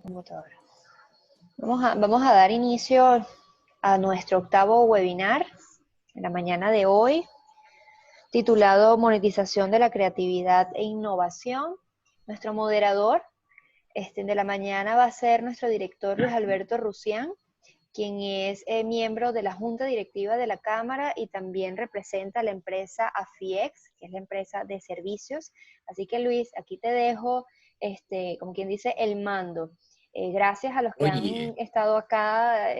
Computadora. Vamos a dar inicio a nuestro octavo webinar en la mañana de hoy, titulado Monetización de la Creatividad e Innovación. Nuestro moderador de la mañana va a ser nuestro director Luis Alberto Rusián, quien es miembro de la Junta Directiva de la Cámara y también representa a la empresa AFIEX, que es la empresa de servicios. Así que Luis, aquí te dejo, como quien dice, el mando. Gracias a los que han Oye, estado acá,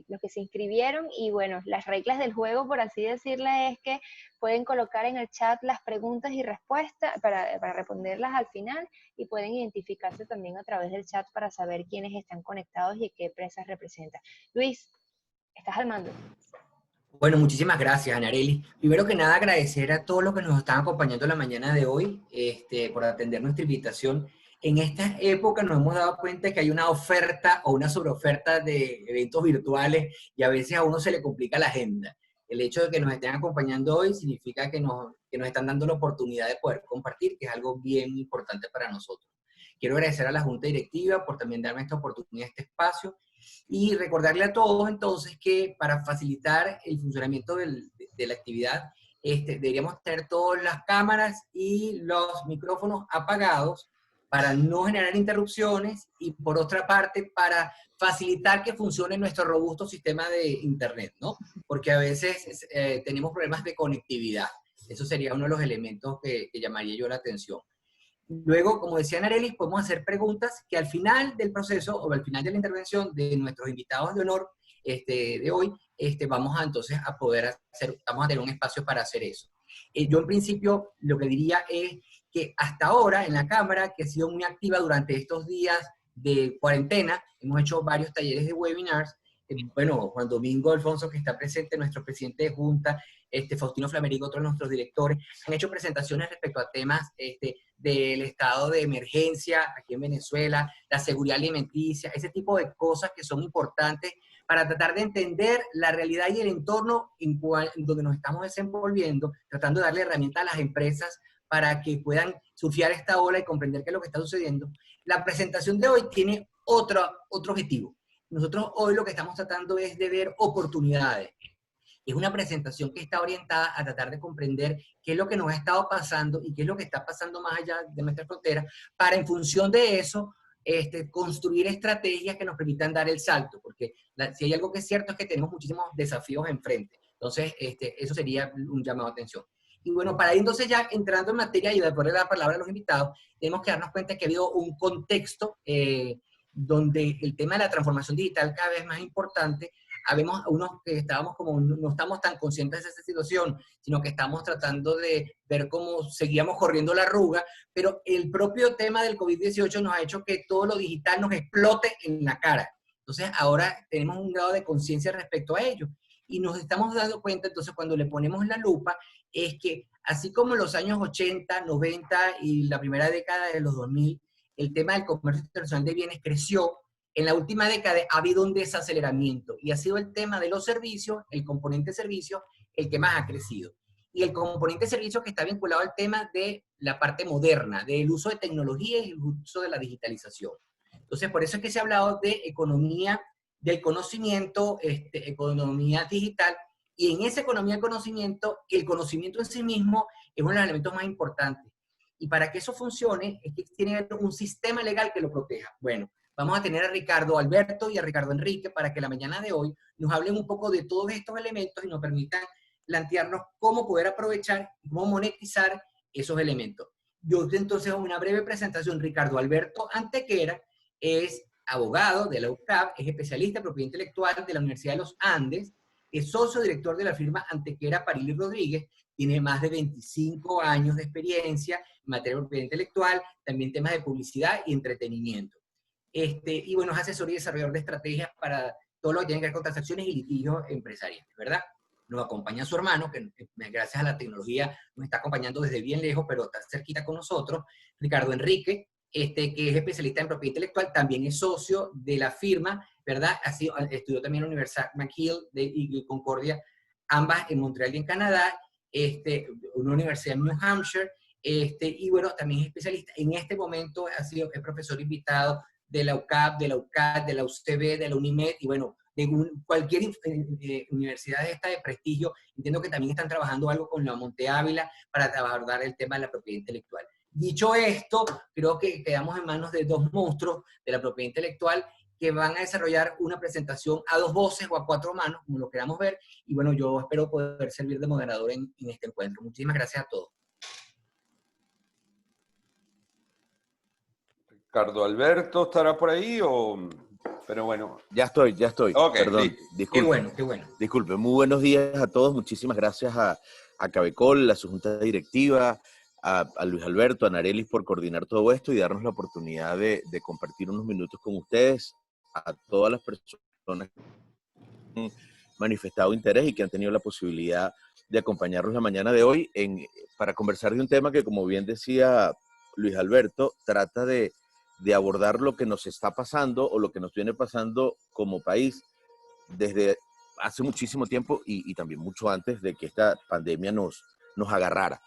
los que se inscribieron, y bueno, las reglas del juego, por así decirle, es que pueden colocar en el chat las preguntas y respuestas para responderlas al final, y pueden identificarse también a través del chat para saber quiénes están conectados y qué empresas representan. Luis, estás al mando. bueno, muchísimas gracias, Anareli. Primero que nada, agradecer a todos los que nos están acompañando la mañana de hoy, por atender nuestra invitación. En esta época nos hemos dado cuenta que hay una oferta o una sobreoferta de eventos virtuales y a veces a uno se le complica la agenda. El hecho de que nos estén acompañando hoy significa que nos están dando la oportunidad de poder compartir, que es algo bien importante para nosotros. Quiero agradecer a la Junta Directiva por también darme esta oportunidad, este espacio, y recordarle a todos entonces que para facilitar el funcionamiento de la actividad, deberíamos tener todas las cámaras y los micrófonos apagados para no generar interrupciones y por otra parte para facilitar que funcione nuestro robusto sistema de internet, ¿no? Porque a veces tenemos problemas de conectividad. Eso sería uno de los elementos que llamaría yo la atención. Luego, como decía Narelis, podemos hacer preguntas que al final del proceso o al final de la intervención de nuestros invitados de honor de hoy, vamos a entonces a poder hacer, vamos a tener un espacio para hacer eso. Yo en principio lo que diría es que hasta ahora en la Cámara, que ha sido muy activa durante estos días de cuarentena, hemos hecho varios talleres de webinars. Bueno, Juan Domingo Alfonso, que está presente, nuestro presidente de Junta, Faustino Flamerigo, otro de nuestros directores, han hecho presentaciones respecto a temas del estado de emergencia aquí en Venezuela, la seguridad alimenticia, ese tipo de cosas que son importantes para tratar de entender la realidad y el entorno en donde nos estamos desenvolviendo, tratando de darle herramientas a las empresas para que puedan surfear esta ola y comprender qué es lo que está sucediendo. La presentación de hoy tiene otro objetivo. Nosotros hoy lo que estamos tratando es de ver oportunidades. Es una presentación que está orientada a tratar de comprender qué es lo que nos ha estado pasando y qué es lo que está pasando más allá de nuestra frontera, para en función de eso construir estrategias que nos permitan dar el salto, porque si hay algo que es cierto es que tenemos muchísimos desafíos enfrente. Entonces, eso sería un llamado de atención. Y bueno, para ir entonces ya entrando en materia y después de la palabra a los invitados, tenemos que darnos cuenta que ha habido un contexto donde el tema de la transformación digital cada vez más importante. Habemos unos que estábamos como, no estamos tan conscientes de esa situación, sino que estamos tratando de ver cómo seguíamos corriendo la arruga, pero el propio tema del COVID-18 nos ha hecho que todo lo digital nos explote en la cara. Entonces ahora tenemos un grado de conciencia respecto a ello. Y nos estamos dando cuenta, entonces, cuando le ponemos la lupa, es que así como en los años 80, 90 y la primera década de los 2000, el tema del comercio internacional de bienes creció. En la última década ha habido un desaceleramiento y ha sido el tema de los servicios, el componente servicios, el que más ha crecido. Y el componente servicios que está vinculado al tema de la parte moderna, del uso de tecnología y el uso de la digitalización. Entonces, por eso es que se ha hablado de economía del conocimiento, economía digital, y en esa economía del conocimiento, el conocimiento en sí mismo es uno de los elementos más importantes. Y para que eso funcione, es que tiene un sistema legal que lo proteja. Bueno, vamos a tener a Ricardo Alberto y a Ricardo Enrique para que la mañana de hoy nos hablen un poco de todos estos elementos y nos permitan plantearnos cómo poder aprovechar y cómo monetizar esos elementos. Yo entonces una breve presentación. Ricardo Alberto Antequera es abogado de la UCAP, es especialista en propiedad intelectual de la Universidad de los Andes, es socio director de la firma Antequera Paril y Rodríguez, tiene más de 25 años de experiencia en materia de propiedad intelectual, también temas de publicidad y entretenimiento. Y bueno, es asesor y desarrollador de estrategias para todo lo que tiene que ver con transacciones y litigios empresariales, ¿verdad? Nos acompaña su hermano, que gracias a la tecnología nos está acompañando desde bien lejos, pero está cerquita con nosotros, Ricardo Enrique, que es especialista en propiedad intelectual, también es socio de la firma, ¿verdad? Estudió también en la Universidad McGill y Concordia, ambas en Montreal y en Canadá, una universidad en New Hampshire, y bueno, también es especialista. En este momento es profesor invitado de la UCAP, de la UCAD, de la UCB, de la UNIMED y bueno, de cualquier universidad de esta de prestigio. Entiendo que también están trabajando algo con la Monte Ávila para abordar el tema de la propiedad intelectual. Dicho esto, creo que quedamos en manos de dos monstruos de la propiedad intelectual que van a desarrollar una presentación a dos voces o a cuatro manos, como lo queramos ver, y bueno, yo espero poder servir de moderador en este encuentro. Muchísimas gracias a todos. Ricardo Alberto, ¿estará por ahí o...? Pero bueno. Ya estoy. Okay, perdón, disculpe. Qué bueno. Disculpe, muy buenos días a todos. Muchísimas gracias a Cabecol, a su junta directiva, a Luis Alberto, a Narelis por coordinar todo esto y darnos la oportunidad de compartir unos minutos con ustedes, a todas las personas que han manifestado interés y que han tenido la posibilidad de acompañarnos la mañana de hoy para conversar de un tema que, como bien decía Luis Alberto, trata de abordar lo que nos está pasando o lo que nos viene pasando como país desde hace muchísimo tiempo y también mucho antes de que esta pandemia nos agarrara.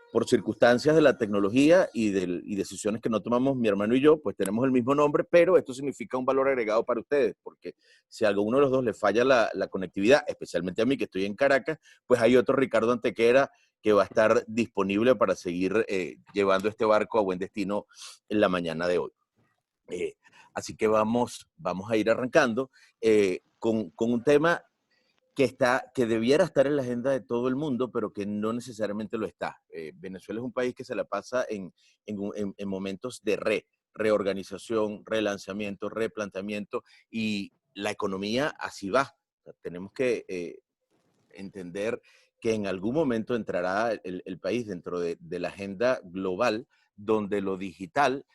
Por circunstancias de la tecnología y decisiones que no tomamos mi hermano y yo, pues tenemos el mismo nombre, pero esto significa un valor agregado para ustedes, porque si a alguno de los dos le falla la conectividad, especialmente a mí que estoy en Caracas, pues hay otro Ricardo Antequera que va a estar disponible para seguir llevando este barco a buen destino en la mañana de hoy. Así que vamos a ir arrancando con un tema que debiera estar en la agenda de todo el mundo, pero que no necesariamente lo está. Venezuela es un país que se la pasa en momentos de reorganización, relanzamiento, replanteamiento, y la economía así va. O sea, tenemos que entender que en algún momento entrará el país dentro de la agenda global, donde lo digital,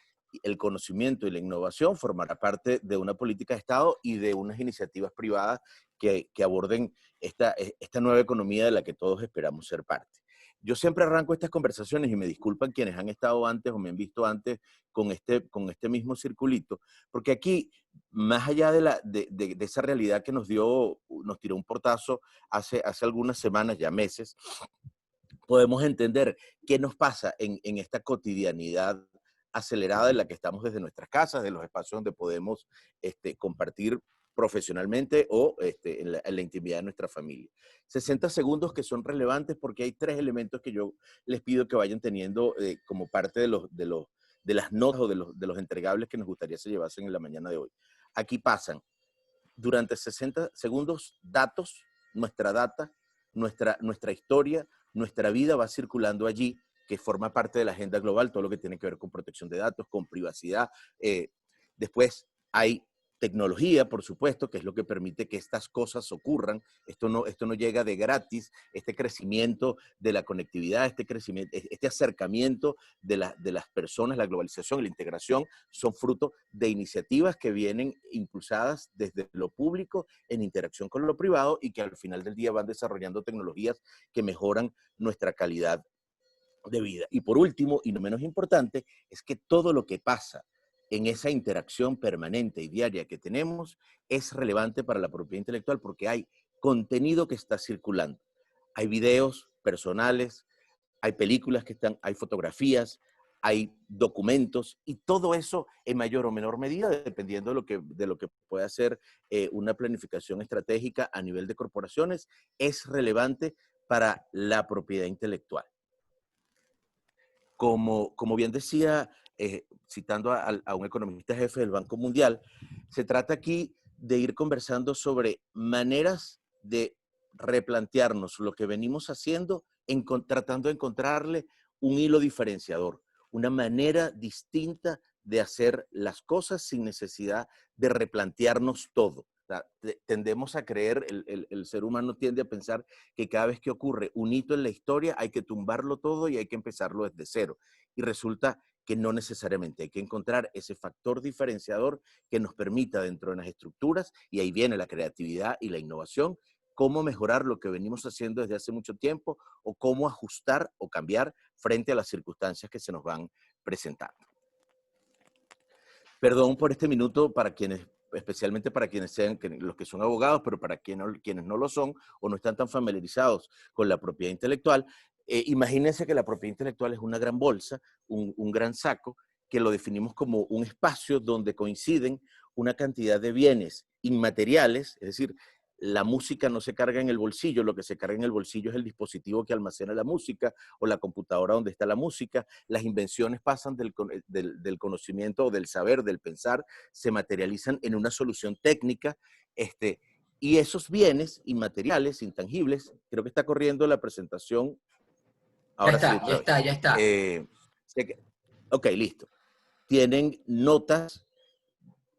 el conocimiento y la innovación formará parte de una política de Estado y de unas iniciativas privadas que aborden esta nueva economía de la que todos esperamos ser parte. Yo siempre arranco estas conversaciones, y me disculpan quienes han estado antes o me han visto antes con este mismo circulito, porque aquí, más allá de esa realidad que nos tiró un portazo hace algunas semanas, ya meses, podemos entender qué nos pasa en esta cotidianidad acelerada en la que estamos desde nuestras casas, de los espacios donde podemos compartir profesionalmente o en la intimidad de nuestra familia. 60 segundos que son relevantes porque hay 3 elementos que yo les pido que vayan teniendo como parte de las notas o de los entregables que nos gustaría se llevasen en la mañana de hoy. Aquí pasan durante 60 segundos datos, nuestra data, nuestra historia, nuestra vida va circulando allí, que forma parte de la agenda global, todo lo que tiene que ver con protección de datos, con privacidad. Después hay tecnología, por supuesto, que es lo que permite que estas cosas ocurran. Esto no llega de gratis. Este crecimiento de la conectividad, este acercamiento de las personas, la globalización y la integración son fruto de iniciativas que vienen impulsadas desde lo público en interacción con lo privado y que al final del día van desarrollando tecnologías que mejoran nuestra calidad de vida. Y por último, y no menos importante, es que todo lo que pasa en esa interacción permanente y diaria que tenemos es relevante para la propiedad intelectual porque hay contenido que está circulando. Hay videos personales, hay películas hay fotografías, hay documentos, y todo eso en mayor o menor medida, dependiendo de lo que pueda ser una planificación estratégica a nivel de corporaciones, es relevante para la propiedad intelectual. Como bien decía, citando a un economista jefe del Banco Mundial, se trata aquí de ir conversando sobre maneras de replantearnos lo que venimos haciendo, tratando de encontrarle un hilo diferenciador, una manera distinta de hacer las cosas sin necesidad de replantearnos todo. O sea, tendemos a creer, el ser humano tiende a pensar que cada vez que ocurre un hito en la historia hay que tumbarlo todo y hay que empezarlo desde cero. Y resulta que no necesariamente. Hay que encontrar ese factor diferenciador que nos permita dentro de las estructuras, y ahí viene la creatividad y la innovación, cómo mejorar lo que venimos haciendo desde hace mucho tiempo o cómo ajustar o cambiar frente a las circunstancias que se nos van presentando. Perdón por este minuto para quienes, especialmente para quienes sean los que son abogados, pero para quienes no lo son o no están tan familiarizados con la propiedad intelectual, imagínense que la propiedad intelectual es una gran bolsa, un gran saco que lo definimos como un espacio donde coinciden una cantidad de bienes inmateriales, es decir, la música no se carga en el bolsillo, lo que se carga en el bolsillo es el dispositivo que almacena la música o la computadora donde está la música. Las invenciones pasan del conocimiento o del saber, del pensar, se materializan en una solución técnica, y esos bienes inmateriales, intangibles, creo que está corriendo la presentación, Ya ahora sí está, ya otra vez. está, ya está. Ok, listo. Tienen notas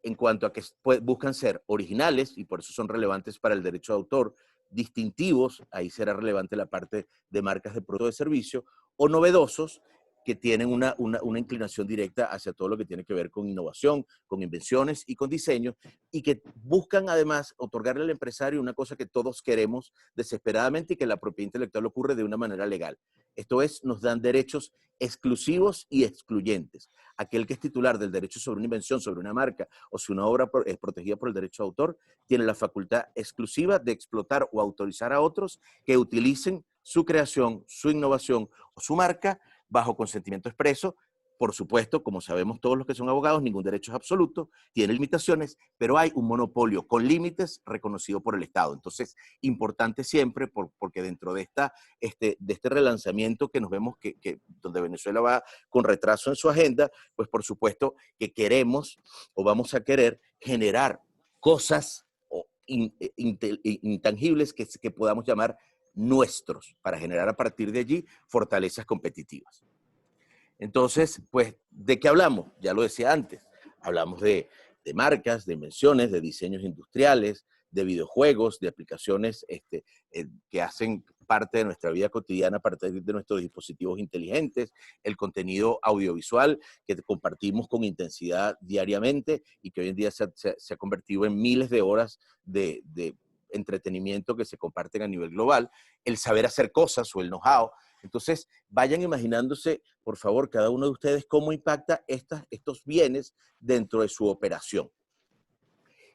en cuanto a que buscan ser originales y por eso son relevantes para el derecho de autor, distintivos, ahí será relevante la parte de marcas de producto de servicio, o novedosos, que tienen una inclinación directa hacia todo lo que tiene que ver con innovación, con invenciones y con diseño, y que buscan además otorgarle al empresario una cosa que todos queremos desesperadamente y que la propiedad intelectual ocurre de una manera legal. Esto es, nos dan derechos exclusivos y excluyentes. Aquel que es titular del derecho sobre una invención, sobre una marca, o si una obra es protegida por el derecho de autor, tiene la facultad exclusiva de explotar o autorizar a otros que utilicen su creación, su innovación o su marca bajo consentimiento expreso. Por supuesto, como sabemos todos los que son abogados, ningún derecho es absoluto, tiene limitaciones, pero hay un monopolio con límites reconocido por el Estado. Entonces, importante siempre, porque dentro de este relanzamiento que nos vemos donde Venezuela va con retraso en su agenda, pues por supuesto que queremos o vamos a querer generar cosas intangibles que podamos llamar nuestros, para generar a partir de allí fortalezas competitivas. Entonces, pues, ¿de qué hablamos? Ya lo decía antes, hablamos de marcas, de invenciones, de diseños industriales, de videojuegos, de aplicaciones que hacen parte de nuestra vida cotidiana a partir de nuestros dispositivos inteligentes, el contenido audiovisual que compartimos con intensidad diariamente y que hoy en día se ha convertido en miles de horas de entretenimiento que se comparten a nivel global, el saber hacer cosas o el know-how. Entonces, vayan imaginándose, por favor, cada uno de ustedes cómo impacta estos bienes dentro de su operación.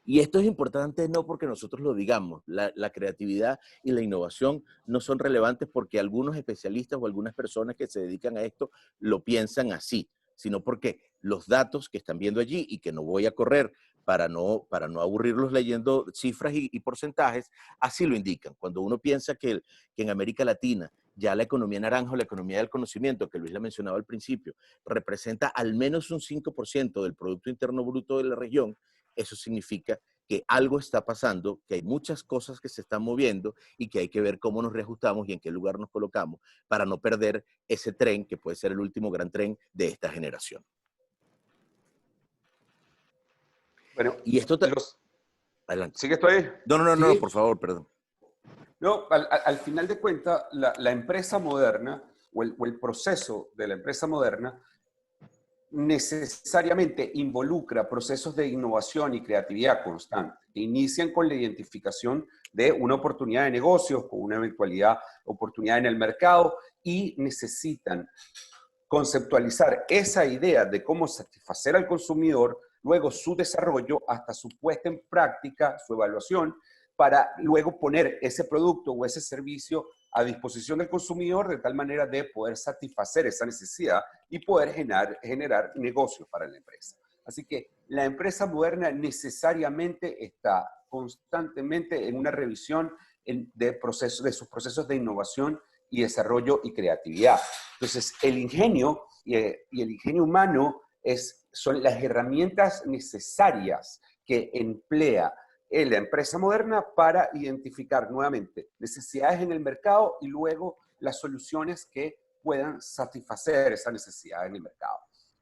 Y esto es importante no porque nosotros lo digamos, la creatividad y la innovación no son relevantes porque algunos especialistas o algunas personas que se dedican a esto lo piensan así, sino porque los datos que están viendo allí y que no voy a correr para no aburrirlos leyendo cifras y porcentajes, así lo indican. Cuando uno piensa que en América Latina ya la economía naranja o la economía del conocimiento, que Luis la mencionaba al principio, representa al menos un 5% del Producto Interno Bruto de la región, eso significa que algo está pasando, que hay muchas cosas que se están moviendo y que hay que ver cómo nos reajustamos y en qué lugar nos colocamos para no perder ese tren que puede ser el último gran tren de esta generación. Bueno, y esto adelante. ¿Sigue esto ahí? No, por favor, perdón. No, al final de cuentas, la empresa moderna o el proceso de la empresa moderna necesariamente involucra procesos de innovación y creatividad constante, que inician con la identificación de una oportunidad de negocios, con una eventualidad, oportunidad en el mercado, y necesitan conceptualizar esa idea de cómo satisfacer al consumidor, luego su desarrollo hasta su puesta en práctica, su evaluación, para luego poner ese producto o ese servicio a disposición del consumidor de tal manera de poder satisfacer esa necesidad y poder generar negocios para la empresa. Así que la empresa moderna necesariamente está constantemente en una revisión de sus procesos de innovación y desarrollo y creatividad. Entonces, el ingenio y el ingenio humano son las herramientas necesarias que emplea la empresa moderna para identificar nuevamente necesidades en el mercado y luego las soluciones que puedan satisfacer esa necesidad en el mercado.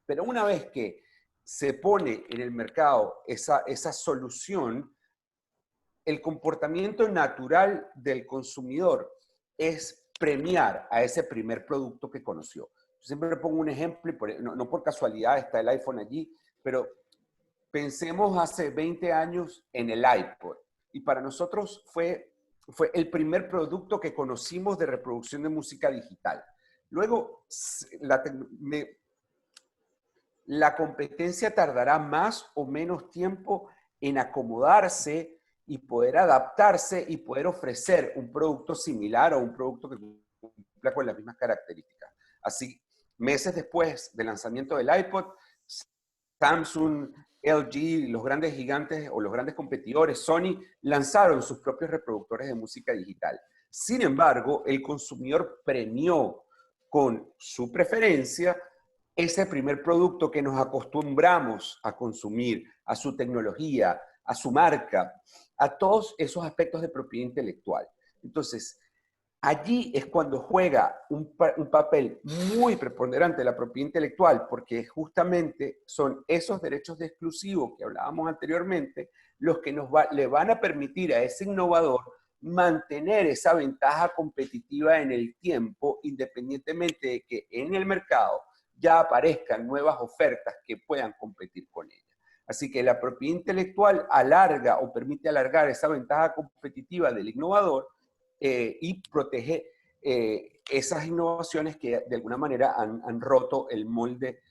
Pero una vez que se pone en el mercado esa solución, el comportamiento natural del consumidor es premiar a ese primer producto que conoció. Yo siempre pongo un ejemplo, y no por casualidad está el iPhone allí, pero pensemos hace 20 años en el iPod. Y para nosotros fue el primer producto que conocimos de reproducción de música digital. Luego, la competencia tardará más o menos tiempo en acomodarse y poder adaptarse y poder ofrecer un producto similar o un producto que cumpla con las mismas características. Así, meses después del lanzamiento del iPod, Samsung, LG, los grandes gigantes o los grandes competidores, Sony, lanzaron sus propios reproductores de música digital. Sin embargo, el consumidor premió con su preferencia ese primer producto que nos acostumbramos a consumir, a su tecnología, a su marca, a todos esos aspectos de propiedad intelectual. Entonces, allí es cuando juega un papel muy preponderante la propiedad intelectual, porque justamente son esos derechos de exclusivo que hablábamos anteriormente los que le van a permitir a ese innovador mantener esa ventaja competitiva en el tiempo, independientemente de que en el mercado ya aparezcan nuevas ofertas que puedan competir con ella. Así que la propiedad intelectual alarga o permite alargar esa ventaja competitiva del innovador y protege esas innovaciones que de alguna manera han roto el molde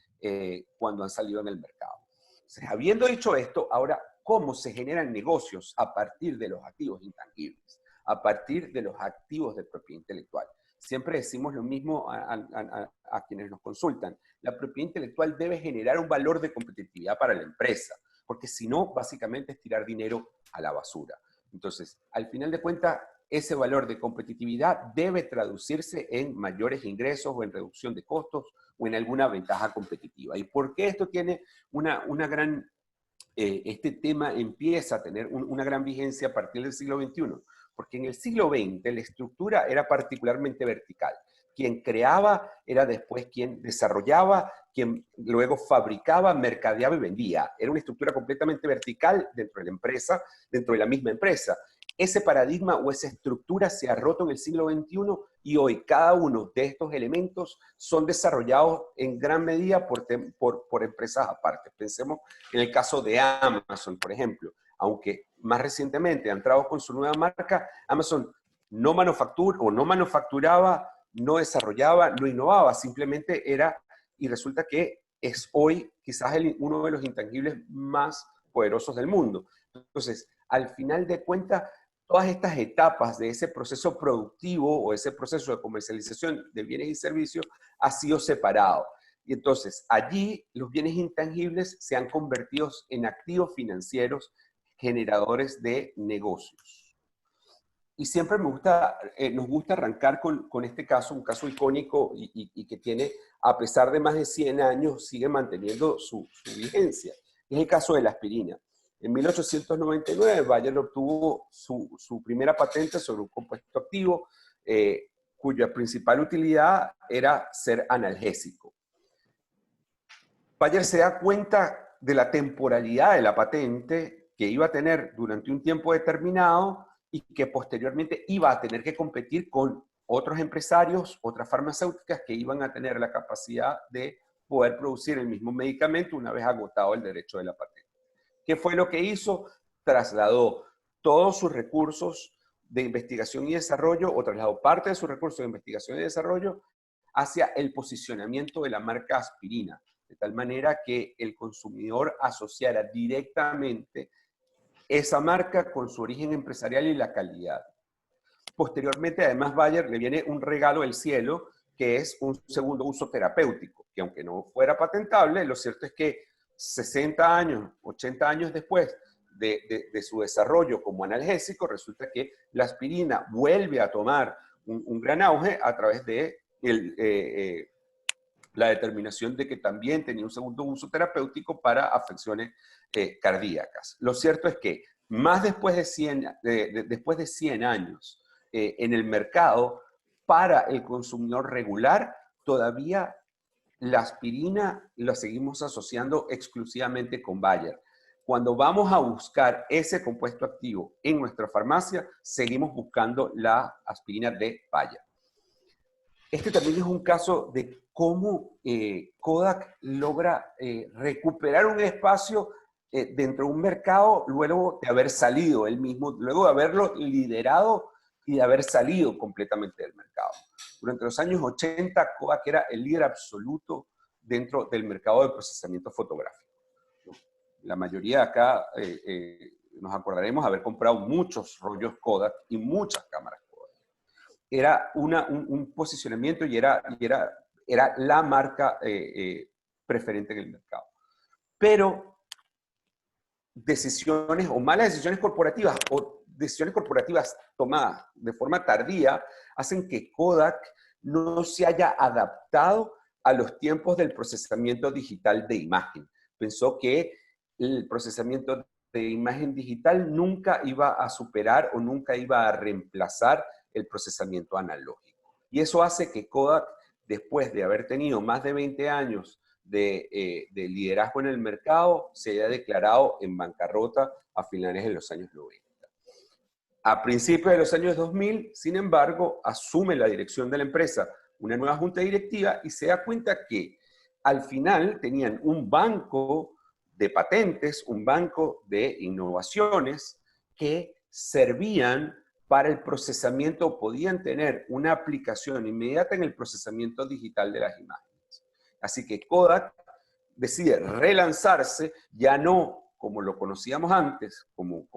cuando han salido en el mercado. Entonces, habiendo dicho esto, ahora, ¿cómo se generan negocios a partir de los activos intangibles? A partir de los activos de propiedad intelectual. Siempre decimos lo mismo a quienes nos consultan. La propiedad intelectual debe generar un valor de competitividad para la empresa, porque si no, básicamente es tirar dinero a la basura. Entonces, al final de cuentas, ese valor de competitividad debe traducirse en mayores ingresos o en reducción de costos o en alguna ventaja competitiva. ¿Y por qué esto tiene una gran... este tema empieza a tener una gran vigencia a partir del siglo XXI? Porque en el siglo XX la estructura era particularmente vertical. Quien creaba era después quien desarrollaba, quien luego fabricaba, mercadeaba y vendía. Era una estructura completamente vertical dentro de la empresa, dentro de la misma empresa. Ese paradigma o esa estructura se ha roto en el siglo XXI y hoy cada uno de estos elementos son desarrollados en gran medida por empresas aparte. Pensemos en el caso de Amazon, por ejemplo. Aunque más recientemente ha entrado con su nueva marca, Amazon no manufacturaba, no desarrollaba, no innovaba, simplemente era, y resulta que es hoy quizás uno de los intangibles más poderosos del mundo. Entonces, al final de cuentas, todas estas etapas de ese proceso productivo o ese proceso de comercialización de bienes y servicios ha sido separado. Y entonces, allí los bienes intangibles se han convertido en activos financieros generadores de negocios. Y siempre nos gusta arrancar con este caso, un caso icónico y que tiene, a pesar de más de 100 años, sigue manteniendo su vigencia. Es el caso de la aspirina. En 1899, Bayer obtuvo su primera patente sobre un compuesto activo cuya principal utilidad era ser analgésico. Bayer se da cuenta de la temporalidad de la patente que iba a tener durante un tiempo determinado y que posteriormente iba a tener que competir con otros empresarios, otras farmacéuticas que iban a tener la capacidad de poder producir el mismo medicamento una vez agotado el derecho de la patente. ¿Qué fue lo que hizo? Trasladó todos sus recursos de investigación y desarrollo, o trasladó parte de sus recursos de investigación y desarrollo hacia el posicionamiento de la marca aspirina, de tal manera que el consumidor asociara directamente esa marca con su origen empresarial y la calidad. Posteriormente, además, Bayer le viene un regalo del cielo, que es un segundo uso terapéutico, que aunque no fuera patentable, lo cierto es que 60 años, 80 años después de su desarrollo como analgésico, resulta que la aspirina vuelve a tomar un gran auge a través de la determinación de que también tenía un segundo uso terapéutico para afecciones cardíacas. Lo cierto es que más después de 100 años en el mercado, para el consumidor regular, todavía la aspirina la seguimos asociando exclusivamente con Bayer. Cuando vamos a buscar ese compuesto activo en nuestra farmacia, seguimos buscando la aspirina de Bayer. Este también es un caso de cómo Kodak logra recuperar un espacio dentro de un mercado luego de haber salido él mismo, luego de haberlo liderado y de haber salido completamente del mercado. Durante los años 80, Kodak era el líder absoluto dentro del mercado de procesamiento fotográfico. La mayoría de acá nos acordaremos de haber comprado muchos rollos Kodak y muchas cámaras Kodak. Era un posicionamiento y era la marca preferente en el mercado. pero decisiones o malas decisiones corporativas o decisiones corporativas tomadas de forma tardía hacen que Kodak no se haya adaptado a los tiempos del procesamiento digital de imagen. Pensó que el procesamiento de imagen digital nunca iba a superar o nunca iba a reemplazar el procesamiento analógico. Y eso hace que Kodak, después de haber tenido más de 20 años de liderazgo en el mercado, se haya declarado en bancarrota a finales de los años 90. A principios de los años 2000, sin embargo, asume la dirección de la empresa una nueva junta directiva y se da cuenta que al final tenían un banco de patentes, un banco de innovaciones que servían para el procesamiento, podían tener una aplicación inmediata en el procesamiento digital de las imágenes. Así que Kodak decide relanzarse, ya no como lo conocíamos antes, como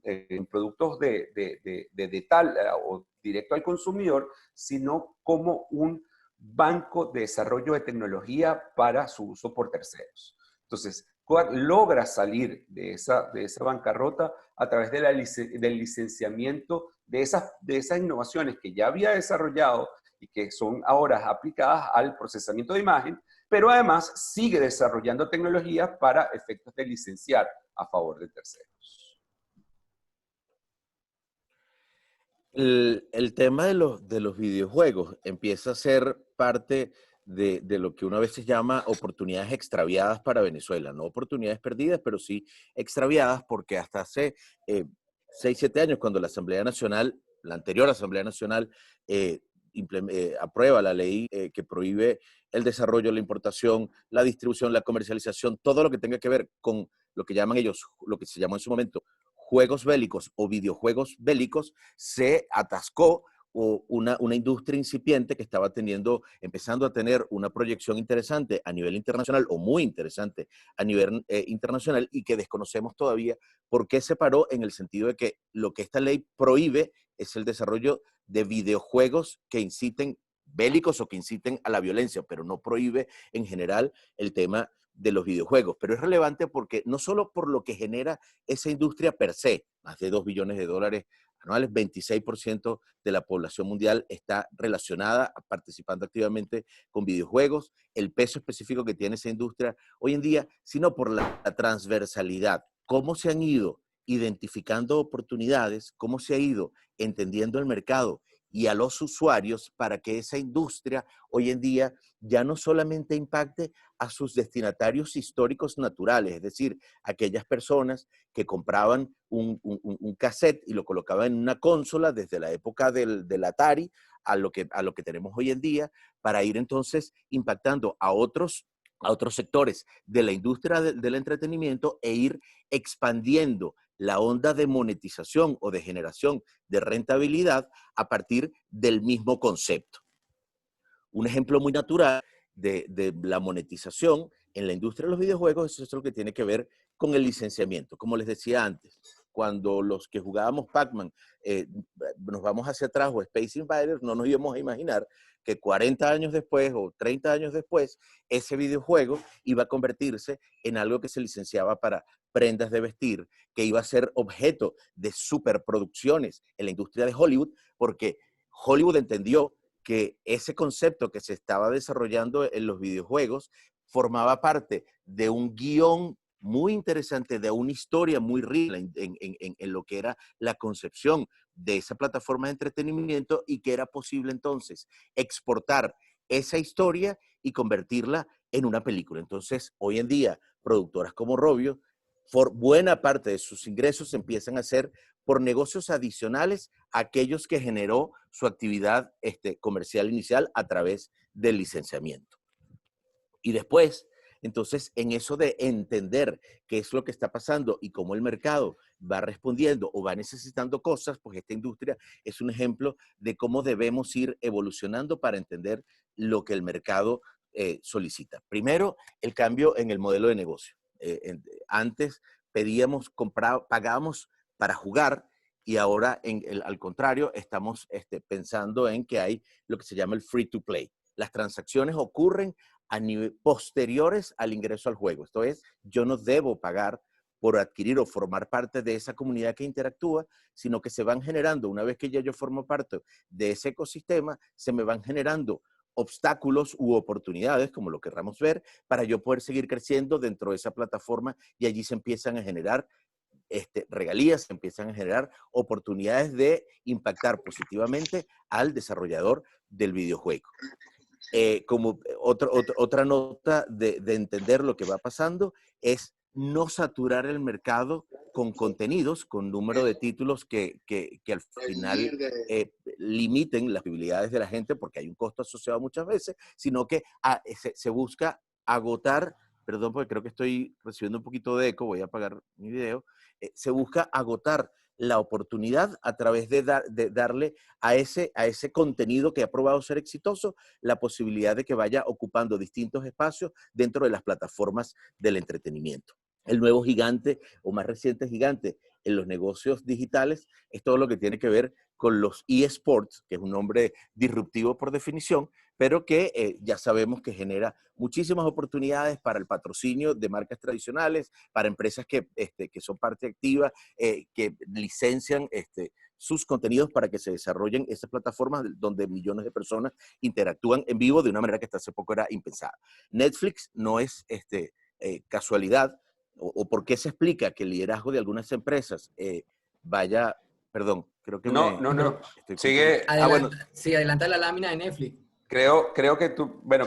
en productos de tal o directo al consumidor, sino como un banco de desarrollo de tecnología para su uso por terceros. Entonces, Kodak logra salir de esa bancarrota a través del licenciamiento de esas innovaciones que ya había desarrollado y que son ahora aplicadas al procesamiento de imagen, pero además sigue desarrollando tecnologías para efectos de licenciar a favor de terceros. El tema de los videojuegos empieza a ser parte de lo que uno a veces llama oportunidades extraviadas para Venezuela. No oportunidades perdidas, pero sí extraviadas, porque hasta hace 6, 7 años, cuando la Asamblea Nacional, la anterior Asamblea Nacional, aprueba la ley que prohíbe el desarrollo, la importación, la distribución, la comercialización, todo lo que tenga que ver con lo que llaman ellos, lo que se llamó en su momento juegos bélicos o videojuegos bélicos, se atascó una industria incipiente que estaba empezando a tener una proyección interesante a nivel internacional o muy interesante a nivel internacional y que desconocemos todavía por qué se paró, en el sentido de que lo que esta ley prohíbe es el desarrollo de videojuegos que inciten bélicos o que inciten a la violencia, pero no prohíbe en general el tema de los videojuegos. Pero es relevante porque no solo por lo que genera esa industria per se, más de $2 billones anuales, 26% de la población mundial está relacionada, participando activamente con videojuegos, el peso específico que tiene esa industria hoy en día, sino por la transversalidad, cómo se han ido identificando oportunidades, cómo se ha ido entendiendo el mercado y a los usuarios para que esa industria hoy en día ya no solamente impacte a sus destinatarios históricos naturales, es decir, aquellas personas que compraban un cassette y lo colocaban en una consola desde la época del Atari a lo que tenemos hoy en día, para ir entonces impactando a otros sectores de la industria del entretenimiento e ir expandiendo la onda de monetización o de generación de rentabilidad a partir del mismo concepto. Un ejemplo muy natural de la monetización en la industria de los videojuegos es lo que tiene que ver con el licenciamiento. Como les decía antes, cuando los que jugábamos Pac-Man nos vamos hacia atrás o Space Invaders, no nos íbamos a imaginar que 40 años después o 30 años después, ese videojuego iba a convertirse en algo que se licenciaba para prendas de vestir, que iba a ser objeto de superproducciones en la industria de Hollywood, porque Hollywood entendió que ese concepto que se estaba desarrollando en los videojuegos formaba parte de un guión muy interesante, de una historia muy rica en lo que era la concepción de esa plataforma de entretenimiento, y que era posible entonces exportar esa historia y convertirla en una película. Entonces, hoy en día, productoras como Rovio, por buena parte de sus ingresos empiezan a ser por negocios adicionales a aquellos que generó su actividad comercial inicial a través del licenciamiento. Y después, entonces, en eso de entender qué es lo que está pasando y cómo el mercado va respondiendo o va necesitando cosas, pues esta industria es un ejemplo de cómo debemos ir evolucionando para entender lo que el mercado solicita. Primero, el cambio en el modelo de negocio. Antes pagábamos para jugar, y ahora, al contrario, estamos pensando en que hay lo que se llama el free to play. Las transacciones ocurren posteriores al ingreso al juego. Esto es, yo no debo pagar por adquirir o formar parte de esa comunidad que interactúa, sino que se van generando, una vez que ya yo formo parte de ese ecosistema, se me van generando obstáculos u oportunidades, como lo querramos ver, para yo poder seguir creciendo dentro de esa plataforma, y allí se empiezan a generar regalías, se empiezan a generar oportunidades de impactar positivamente al desarrollador del videojuego. Como otra nota de entender lo que va pasando es no saturar el mercado con contenidos, con número de títulos que al final limiten las posibilidades de la gente, porque hay un costo asociado muchas veces, sino que se busca agotar, perdón, porque creo que estoy recibiendo un poquito de eco, voy a apagar mi video, se busca agotar la oportunidad a través de darle a ese contenido que ha probado ser exitoso la posibilidad de que vaya ocupando distintos espacios dentro de las plataformas del entretenimiento. El nuevo gigante o más reciente gigante en los negocios digitales es todo lo que tiene que ver con los eSports, que es un nombre disruptivo por definición, pero que ya sabemos que genera muchísimas oportunidades para el patrocinio de marcas tradicionales, para empresas que son parte activa, que licencian sus contenidos para que se desarrollen esas plataformas donde millones de personas interactúan en vivo de una manera que hasta hace poco era impensada. Netflix no es casualidad, o por qué se explica que el liderazgo de algunas empresas vaya, perdón, creo que No, sigue. Bueno. Sí, adelanta la lámina de Netflix. Creo que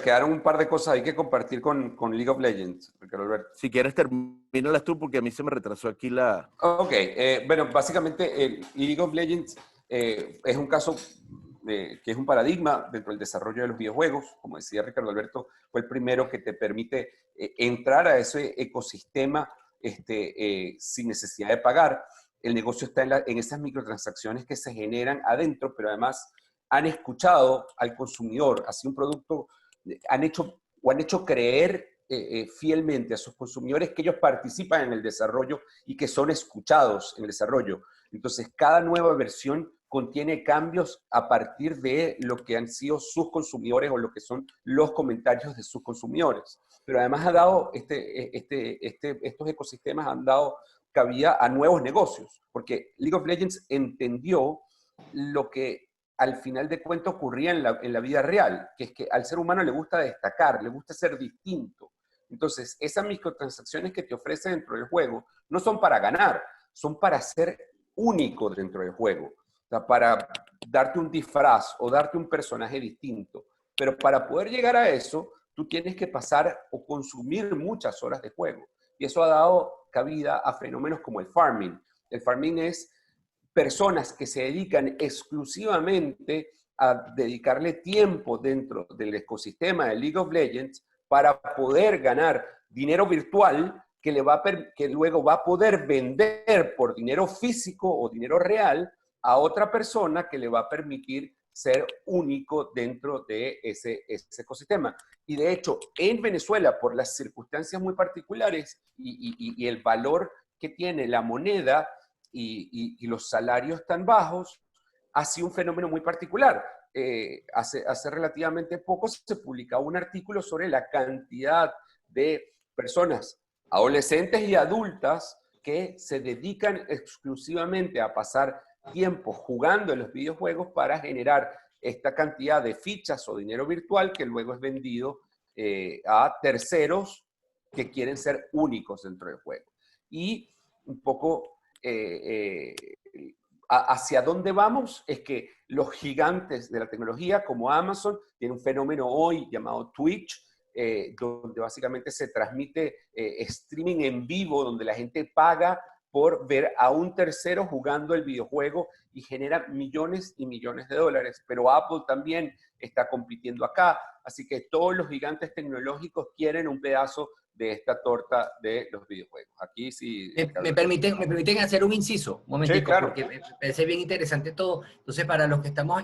quedaron un par de cosas ahí que compartir con League of Legends, Ricardo Alberto. Si quieres, termínalas tú, porque a mí se me retrasó aquí la... Ok, básicamente el League of Legends es un caso que es un paradigma dentro del desarrollo de los videojuegos. Como decía Ricardo Alberto, fue el primero que te permite entrar a ese ecosistema sin necesidad de pagar. El negocio está en esas microtransacciones que se generan adentro, pero además han escuchado al consumidor, así un producto, han hecho creer fielmente a sus consumidores que ellos participan en el desarrollo y que son escuchados en el desarrollo. Entonces, cada nueva versión contiene cambios a partir de lo que han sido sus consumidores o lo que son los comentarios de sus consumidores. Pero además ha dado estos ecosistemas han dado cabida a nuevos negocios, porque League of Legends entendió lo que al final de cuentas ocurría en la vida real, que es que al ser humano le gusta destacar, le gusta ser distinto. Entonces, esas microtransacciones que te ofrece dentro del juego no son para ganar, son para ser único dentro del juego. O sea, para darte un disfraz o darte un personaje distinto. Pero para poder llegar a eso, tú tienes que pasar o consumir muchas horas de juego. Y eso ha dado cabida a fenómenos como el farming. El farming es personas que se dedican exclusivamente a dedicarle tiempo dentro del ecosistema de League of Legends para poder ganar dinero virtual que luego va a poder vender por dinero físico o dinero real a otra persona que le va a permitir ser único dentro de ese ecosistema. Y de hecho, en Venezuela, por las circunstancias muy particulares y el valor que tiene la moneda y los salarios tan bajos, ha sido un fenómeno muy particular. Hace relativamente poco se publicaba un artículo sobre la cantidad de personas, adolescentes y adultas, que se dedican exclusivamente a pasar tiempo jugando en los videojuegos para generar esta cantidad de fichas o dinero virtual que luego es vendido a terceros que quieren ser únicos dentro del juego. Y un poco hacia dónde vamos es que los gigantes de la tecnología como Amazon tienen un fenómeno hoy llamado Twitch, donde básicamente se transmite streaming en vivo, donde la gente paga por ver a un tercero jugando el videojuego y genera millones y millones de dólares. Pero Apple también está compitiendo acá, así que todos los gigantes tecnológicos quieren un pedazo de esta torta de los videojuegos. Aquí sí... ¿Me permiten hacer un inciso? Un momentico, sí, claro. Porque me parece bien interesante todo. Entonces, para los que estamos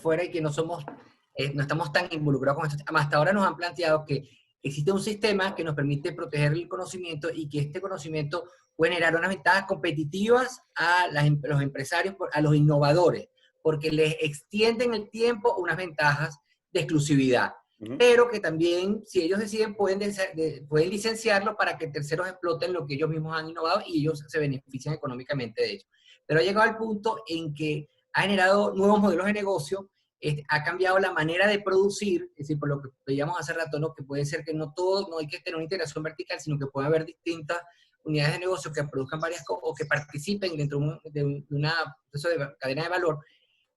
fuera y que no estamos tan involucrados con esto, hasta ahora nos han planteado que existe un sistema que nos permite proteger el conocimiento y que este conocimiento puede generar unas ventajas competitivas a los empresarios, a los innovadores, porque les extienden el tiempo unas ventajas de exclusividad. pero que también, si ellos deciden, pueden licenciarlo para que terceros exploten lo que ellos mismos han innovado y ellos se benefician económicamente de ello. Pero ha llegado al punto en que ha generado nuevos modelos de negocio, ha cambiado la manera de producir, es decir, por lo que veíamos hace rato, ¿no? Que puede ser que no hay que tener una integración vertical, sino que puede haber distintas unidades de negocio que produzcan varias cosas o que participen dentro de una proceso de cadena de valor.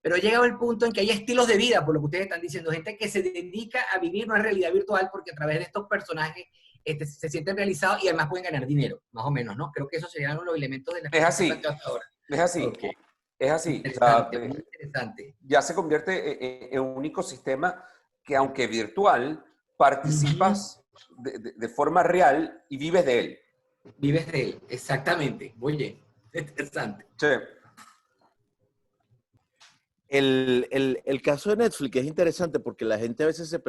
Pero ha llegado el punto en que hay estilos de vida, por lo que ustedes están diciendo, gente que se dedica a vivir una realidad virtual porque a través de estos personajes se sienten realizados y además pueden ganar dinero, más o menos, ¿no? Creo que esos serían los elementos de la Es así, ahora. es así, Okay. es así. Interesante, muy interesante. Ya se convierte en un ecosistema que, aunque virtual, participas de forma real y vives de él. Vives de él, exactamente. Oye, interesante. Sí. El caso de Netflix es interesante porque la gente a veces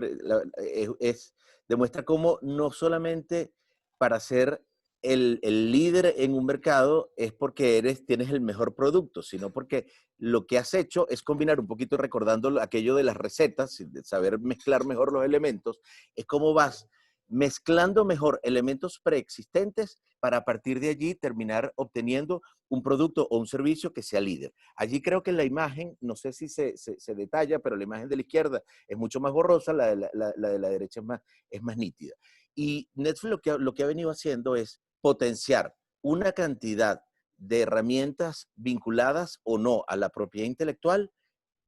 demuestra cómo no solamente para ser el líder en un mercado es porque tienes el mejor producto, sino porque lo que has hecho es combinar un poquito, recordando aquello de las recetas, de saber mezclar mejor los elementos, es cómo vas mezclando mejor elementos preexistentes para a partir de allí terminar obteniendo un producto o un servicio que sea líder. Allí creo que la imagen, no sé si se detalla, pero la imagen de la izquierda es mucho más borrosa, la de la derecha es más nítida. Y Netflix lo que ha venido haciendo es potenciar una cantidad de herramientas vinculadas o no a la propiedad intelectual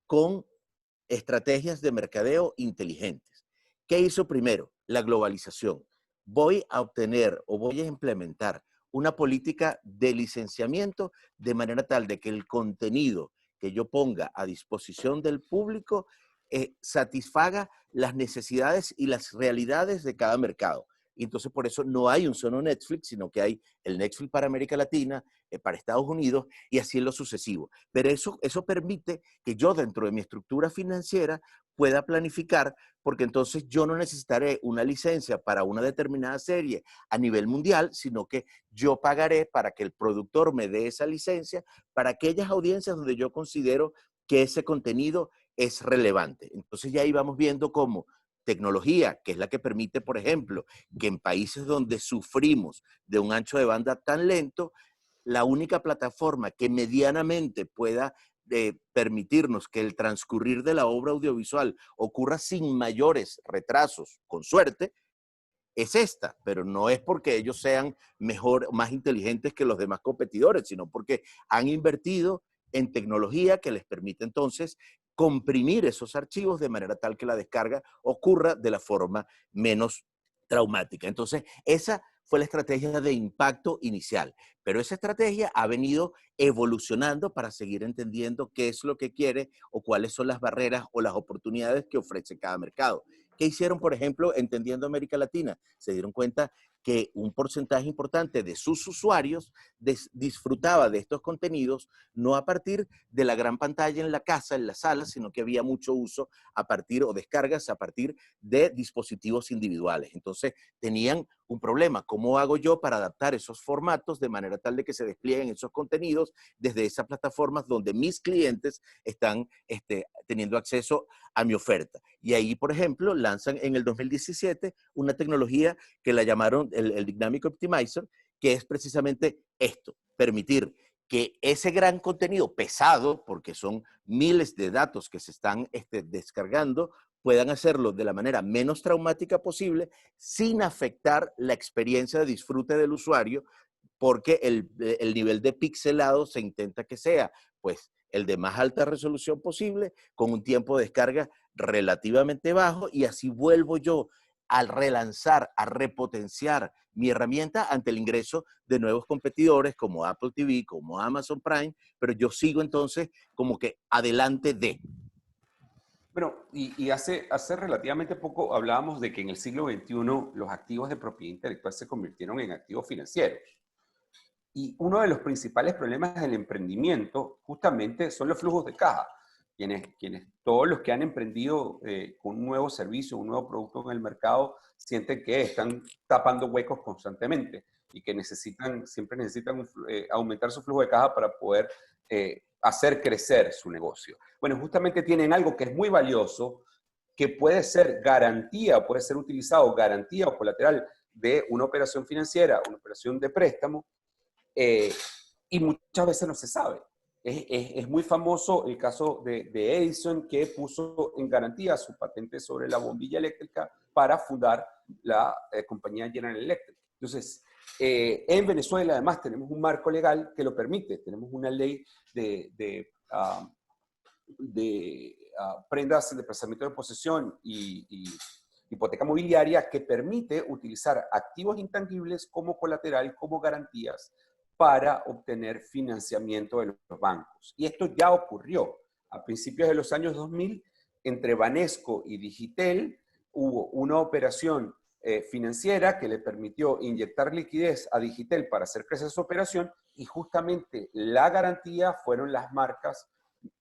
con estrategias de mercadeo inteligentes. ¿Qué hizo primero? La globalización. Voy a obtener o voy a implementar una política de licenciamiento de manera tal de que el contenido que yo ponga a disposición del público satisfaga las necesidades y las realidades de cada mercado. Y entonces por eso no hay un solo Netflix, sino que hay el Netflix para América Latina, para Estados Unidos y así en lo sucesivo. Pero eso permite que yo dentro de mi estructura financiera pueda planificar, porque entonces yo no necesitaré una licencia para una determinada serie a nivel mundial, sino que yo pagaré para que el productor me dé esa licencia para aquellas audiencias donde yo considero que ese contenido es relevante. Entonces ya ahí vamos viendo cómo tecnología, que es la que permite, por ejemplo, que en países donde sufrimos de un ancho de banda tan lento, la única plataforma que medianamente pueda permitirnos que el transcurrir de la obra audiovisual ocurra sin mayores retrasos, con suerte, es esta, pero no es porque ellos sean mejor, más inteligentes que los demás competidores, sino porque han invertido en tecnología que les permite entonces comprimir esos archivos de manera tal que la descarga ocurra de la forma menos traumática. Entonces, esa fue la estrategia de impacto inicial, pero esa estrategia ha venido evolucionando para seguir entendiendo qué es lo que quiere o cuáles son las barreras o las oportunidades que ofrece cada mercado. ¿Qué hicieron, por ejemplo, entendiendo América Latina? Se dieron cuenta que un porcentaje importante de sus usuarios disfrutaba de estos contenidos no a partir de la gran pantalla en la casa, en la sala, sino que había mucho uso a partir o descargas a partir de dispositivos individuales. Entonces tenían un problema. ¿Cómo hago yo para adaptar esos formatos de manera tal de que se desplieguen esos contenidos desde esas plataformas donde mis clientes están teniendo acceso a mi oferta? Y ahí, por ejemplo, lanzan en el 2017 una tecnología que la llamaron el Dynamic Optimizer, que es precisamente esto, permitir que ese gran contenido pesado, porque son miles de datos que se están descargando, puedan hacerlo de la manera menos traumática posible, sin afectar la experiencia de disfrute del usuario, porque el nivel de pixelado se intenta que sea, pues, el de más alta resolución posible, con un tiempo de descarga relativamente bajo, y así vuelvo yo al relanzar, a repotenciar mi herramienta ante el ingreso de nuevos competidores como Apple TV, como Amazon Prime, pero yo sigo entonces como que adelante de. Bueno, y hace relativamente poco hablábamos de que en el siglo XXI los activos de propiedad intelectual se convirtieron en activos financieros. Y uno de los principales problemas del emprendimiento justamente son los flujos de caja. Todos los que han emprendido con un nuevo servicio, un nuevo producto en el mercado, sienten que están tapando huecos constantemente y que siempre necesitan aumentar su flujo de caja para poder hacer crecer su negocio. Bueno, justamente tienen algo que es muy valioso, que puede ser garantía, puede ser utilizado garantía o colateral de una operación financiera, una operación de préstamo, y muchas veces no se sabe. Es muy famoso el caso de Edison, que puso en garantía su patente sobre la bombilla eléctrica para fundar la compañía General Electric. Entonces, en Venezuela además tenemos un marco legal que lo permite. Tenemos una ley de prendas de prestamiento de posesión y hipoteca mobiliaria que permite utilizar activos intangibles como colateral, como garantías para obtener financiamiento de los bancos. Y esto ya ocurrió. A principios de los años 2000, entre Banesco y Digitel, hubo una operación financiera que le permitió inyectar liquidez a Digitel para hacer crecer su operación, y justamente la garantía fueron las marcas,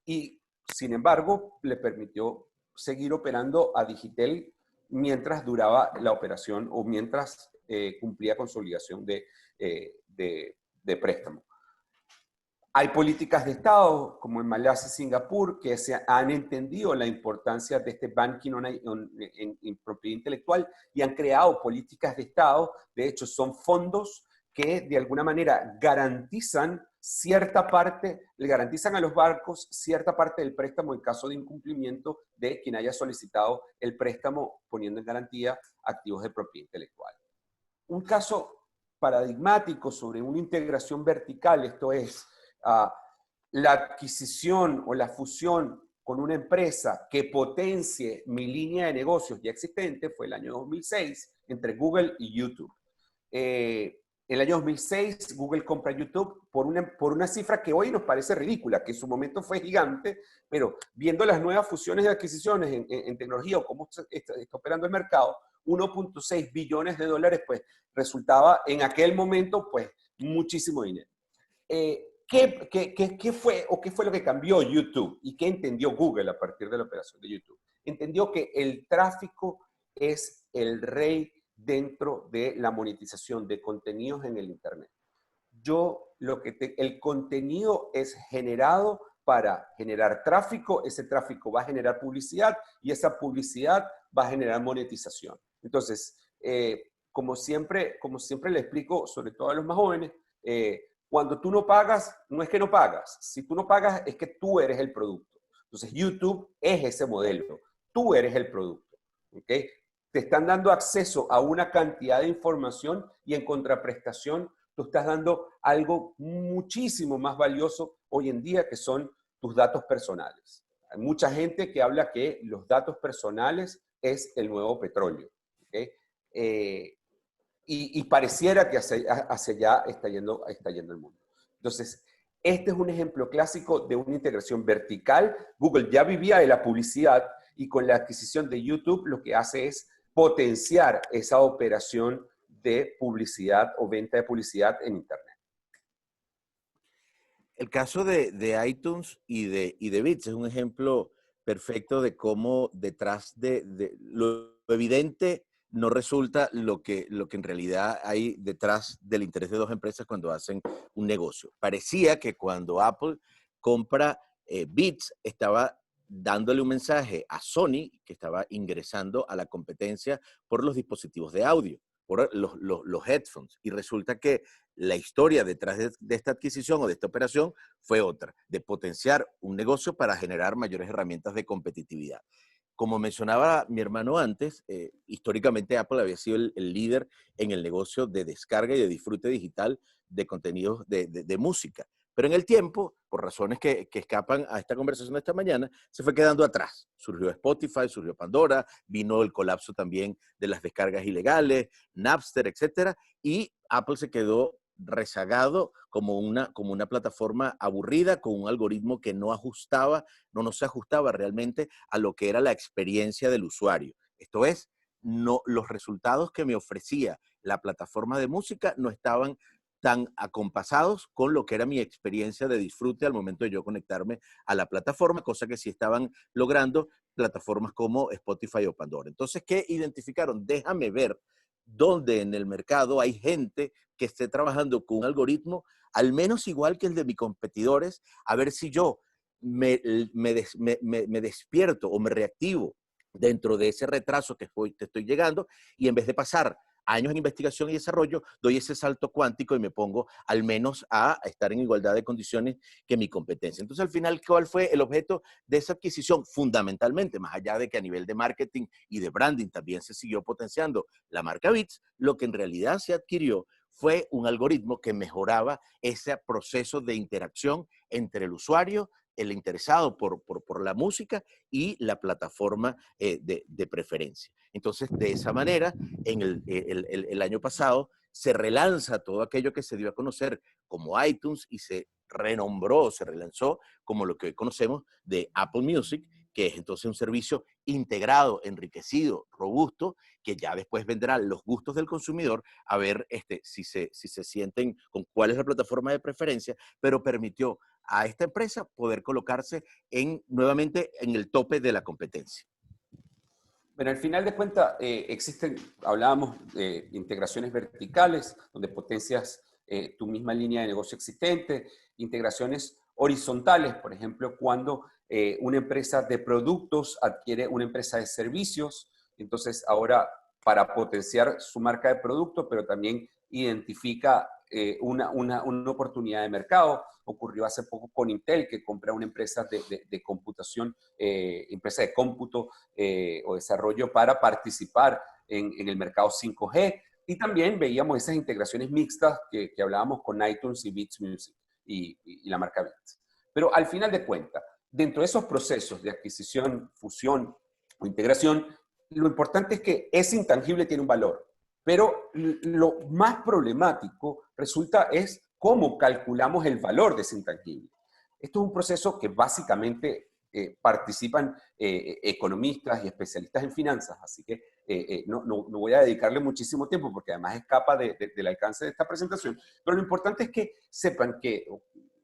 y sin embargo le permitió seguir operando a Digitel mientras duraba la operación o mientras cumplía con su obligación de préstamo. Hay políticas de Estado, como en Malasia y Singapur, que se han entendido la importancia de este banking en propiedad intelectual y han creado políticas de Estado. De hecho, son fondos que de alguna manera garantizan cierta parte, le garantizan a los bancos cierta parte del préstamo en caso de incumplimiento de quien haya solicitado el préstamo, poniendo en garantía activos de propiedad intelectual. Un caso paradigmático sobre una integración vertical, esto es, la adquisición o la fusión con una empresa que potencie mi línea de negocios ya existente, fue el año 2006 entre Google y YouTube. El año 2006 Google compra YouTube por una cifra que hoy nos parece ridícula, que en su momento fue gigante, pero viendo las nuevas fusiones de adquisiciones en tecnología o cómo está operando el mercado, 1.6 billones de dólares, pues resultaba en aquel momento pues muchísimo dinero. ¿Qué fue lo que cambió YouTube y qué entendió Google a partir de la operación de YouTube? Entendió que el tráfico es el rey dentro de la monetización de contenidos en el Internet. El contenido es generado para generar tráfico, ese tráfico va a generar publicidad y esa publicidad va a generar monetización. Entonces, como siempre le explico, sobre todo a los más jóvenes, cuando tú no pagas, no es que no pagas. Si tú no pagas, es que tú eres el producto. Entonces, YouTube es ese modelo. Tú eres el producto. ¿Okay? Te están dando acceso a una cantidad de información y en contraprestación tú estás dando algo muchísimo más valioso hoy en día, que son tus datos personales. Hay mucha gente que habla que los datos personales es el nuevo petróleo. ¿Okay? Y pareciera que hacia allá está yendo el mundo. Entonces, este es un ejemplo clásico de una integración vertical. Google ya vivía de la publicidad y con la adquisición de YouTube lo que hace es potenciar esa operación de publicidad o venta de publicidad en Internet. El caso de iTunes y de Beats es un ejemplo perfecto de cómo detrás de lo evidente no resulta lo que en realidad hay detrás del interés de dos empresas cuando hacen un negocio. Parecía que cuando Apple compra Beats estaba dándole un mensaje a Sony, que estaba ingresando a la competencia por los dispositivos de audio, por los headphones. Y resulta que la historia detrás de esta adquisición o de esta operación fue otra, de potenciar un negocio para generar mayores herramientas de competitividad. Como mencionaba mi hermano antes, históricamente Apple había sido el líder en el negocio de descarga y de disfrute digital de contenidos de música. Pero en el tiempo, por razones que escapan a esta conversación de esta mañana, se fue quedando atrás. Surgió Spotify, surgió Pandora, vino el colapso también de las descargas ilegales, Napster, etcétera, y Apple se quedó rezagado como una plataforma aburrida, con un algoritmo que no se ajustaba realmente a lo que era la experiencia del usuario. Esto es, los resultados que me ofrecía la plataforma de música no estaban tan acompasados con lo que era mi experiencia de disfrute al momento de yo conectarme a la plataforma, cosa que sí estaban logrando plataformas como Spotify o Pandora. Entonces, ¿qué identificaron? Déjame ver dónde en el mercado hay gente que esté trabajando con un algoritmo al menos igual que el de mis competidores, a ver si yo me despierto o me reactivo dentro de ese retraso que te estoy llegando, y en vez de pasar años en investigación y desarrollo, doy ese salto cuántico y me pongo al menos a estar en igualdad de condiciones que mi competencia. Entonces, al final, ¿cuál fue el objeto de esa adquisición? Fundamentalmente, más allá de que a nivel de marketing y de branding también se siguió potenciando la marca Beats, lo que en realidad se adquirió fue un algoritmo que mejoraba ese proceso de interacción entre el usuario, el interesado por la música y la plataforma de preferencia. Entonces, de esa manera, en el año pasado se relanza todo aquello que se dio a conocer como iTunes y se renombró, se relanzó como lo que hoy conocemos de Apple Music, que es entonces un servicio integrado, enriquecido, robusto, que ya después vendrá los gustos del consumidor a ver si se sienten con cuál es la plataforma de preferencia, pero permitió a esta empresa poder colocarse nuevamente en el tope de la competencia. Bueno, al final de cuentas, hablábamos de integraciones verticales, donde potencias tu misma línea de negocio existente, integraciones horizontales, por ejemplo, cuando una empresa de productos adquiere una empresa de servicios, entonces ahora para potenciar su marca de producto, pero también identifica una oportunidad de mercado. Ocurrió hace poco con Intel, que compra una empresa de computación, empresa de cómputo o desarrollo para participar en el mercado 5G. Y también veíamos esas integraciones mixtas que hablábamos con iTunes y Beats Music y la marca Beats. Pero al final de cuentas, dentro de esos procesos de adquisición, fusión o integración, lo importante es que ese intangible tiene un valor. Pero lo más problemático resulta es cómo calculamos el valor de ese intangible. Esto es un proceso que básicamente participan economistas y especialistas en finanzas, así que no voy a dedicarle muchísimo tiempo porque además escapa del alcance de esta presentación, pero lo importante es que sepan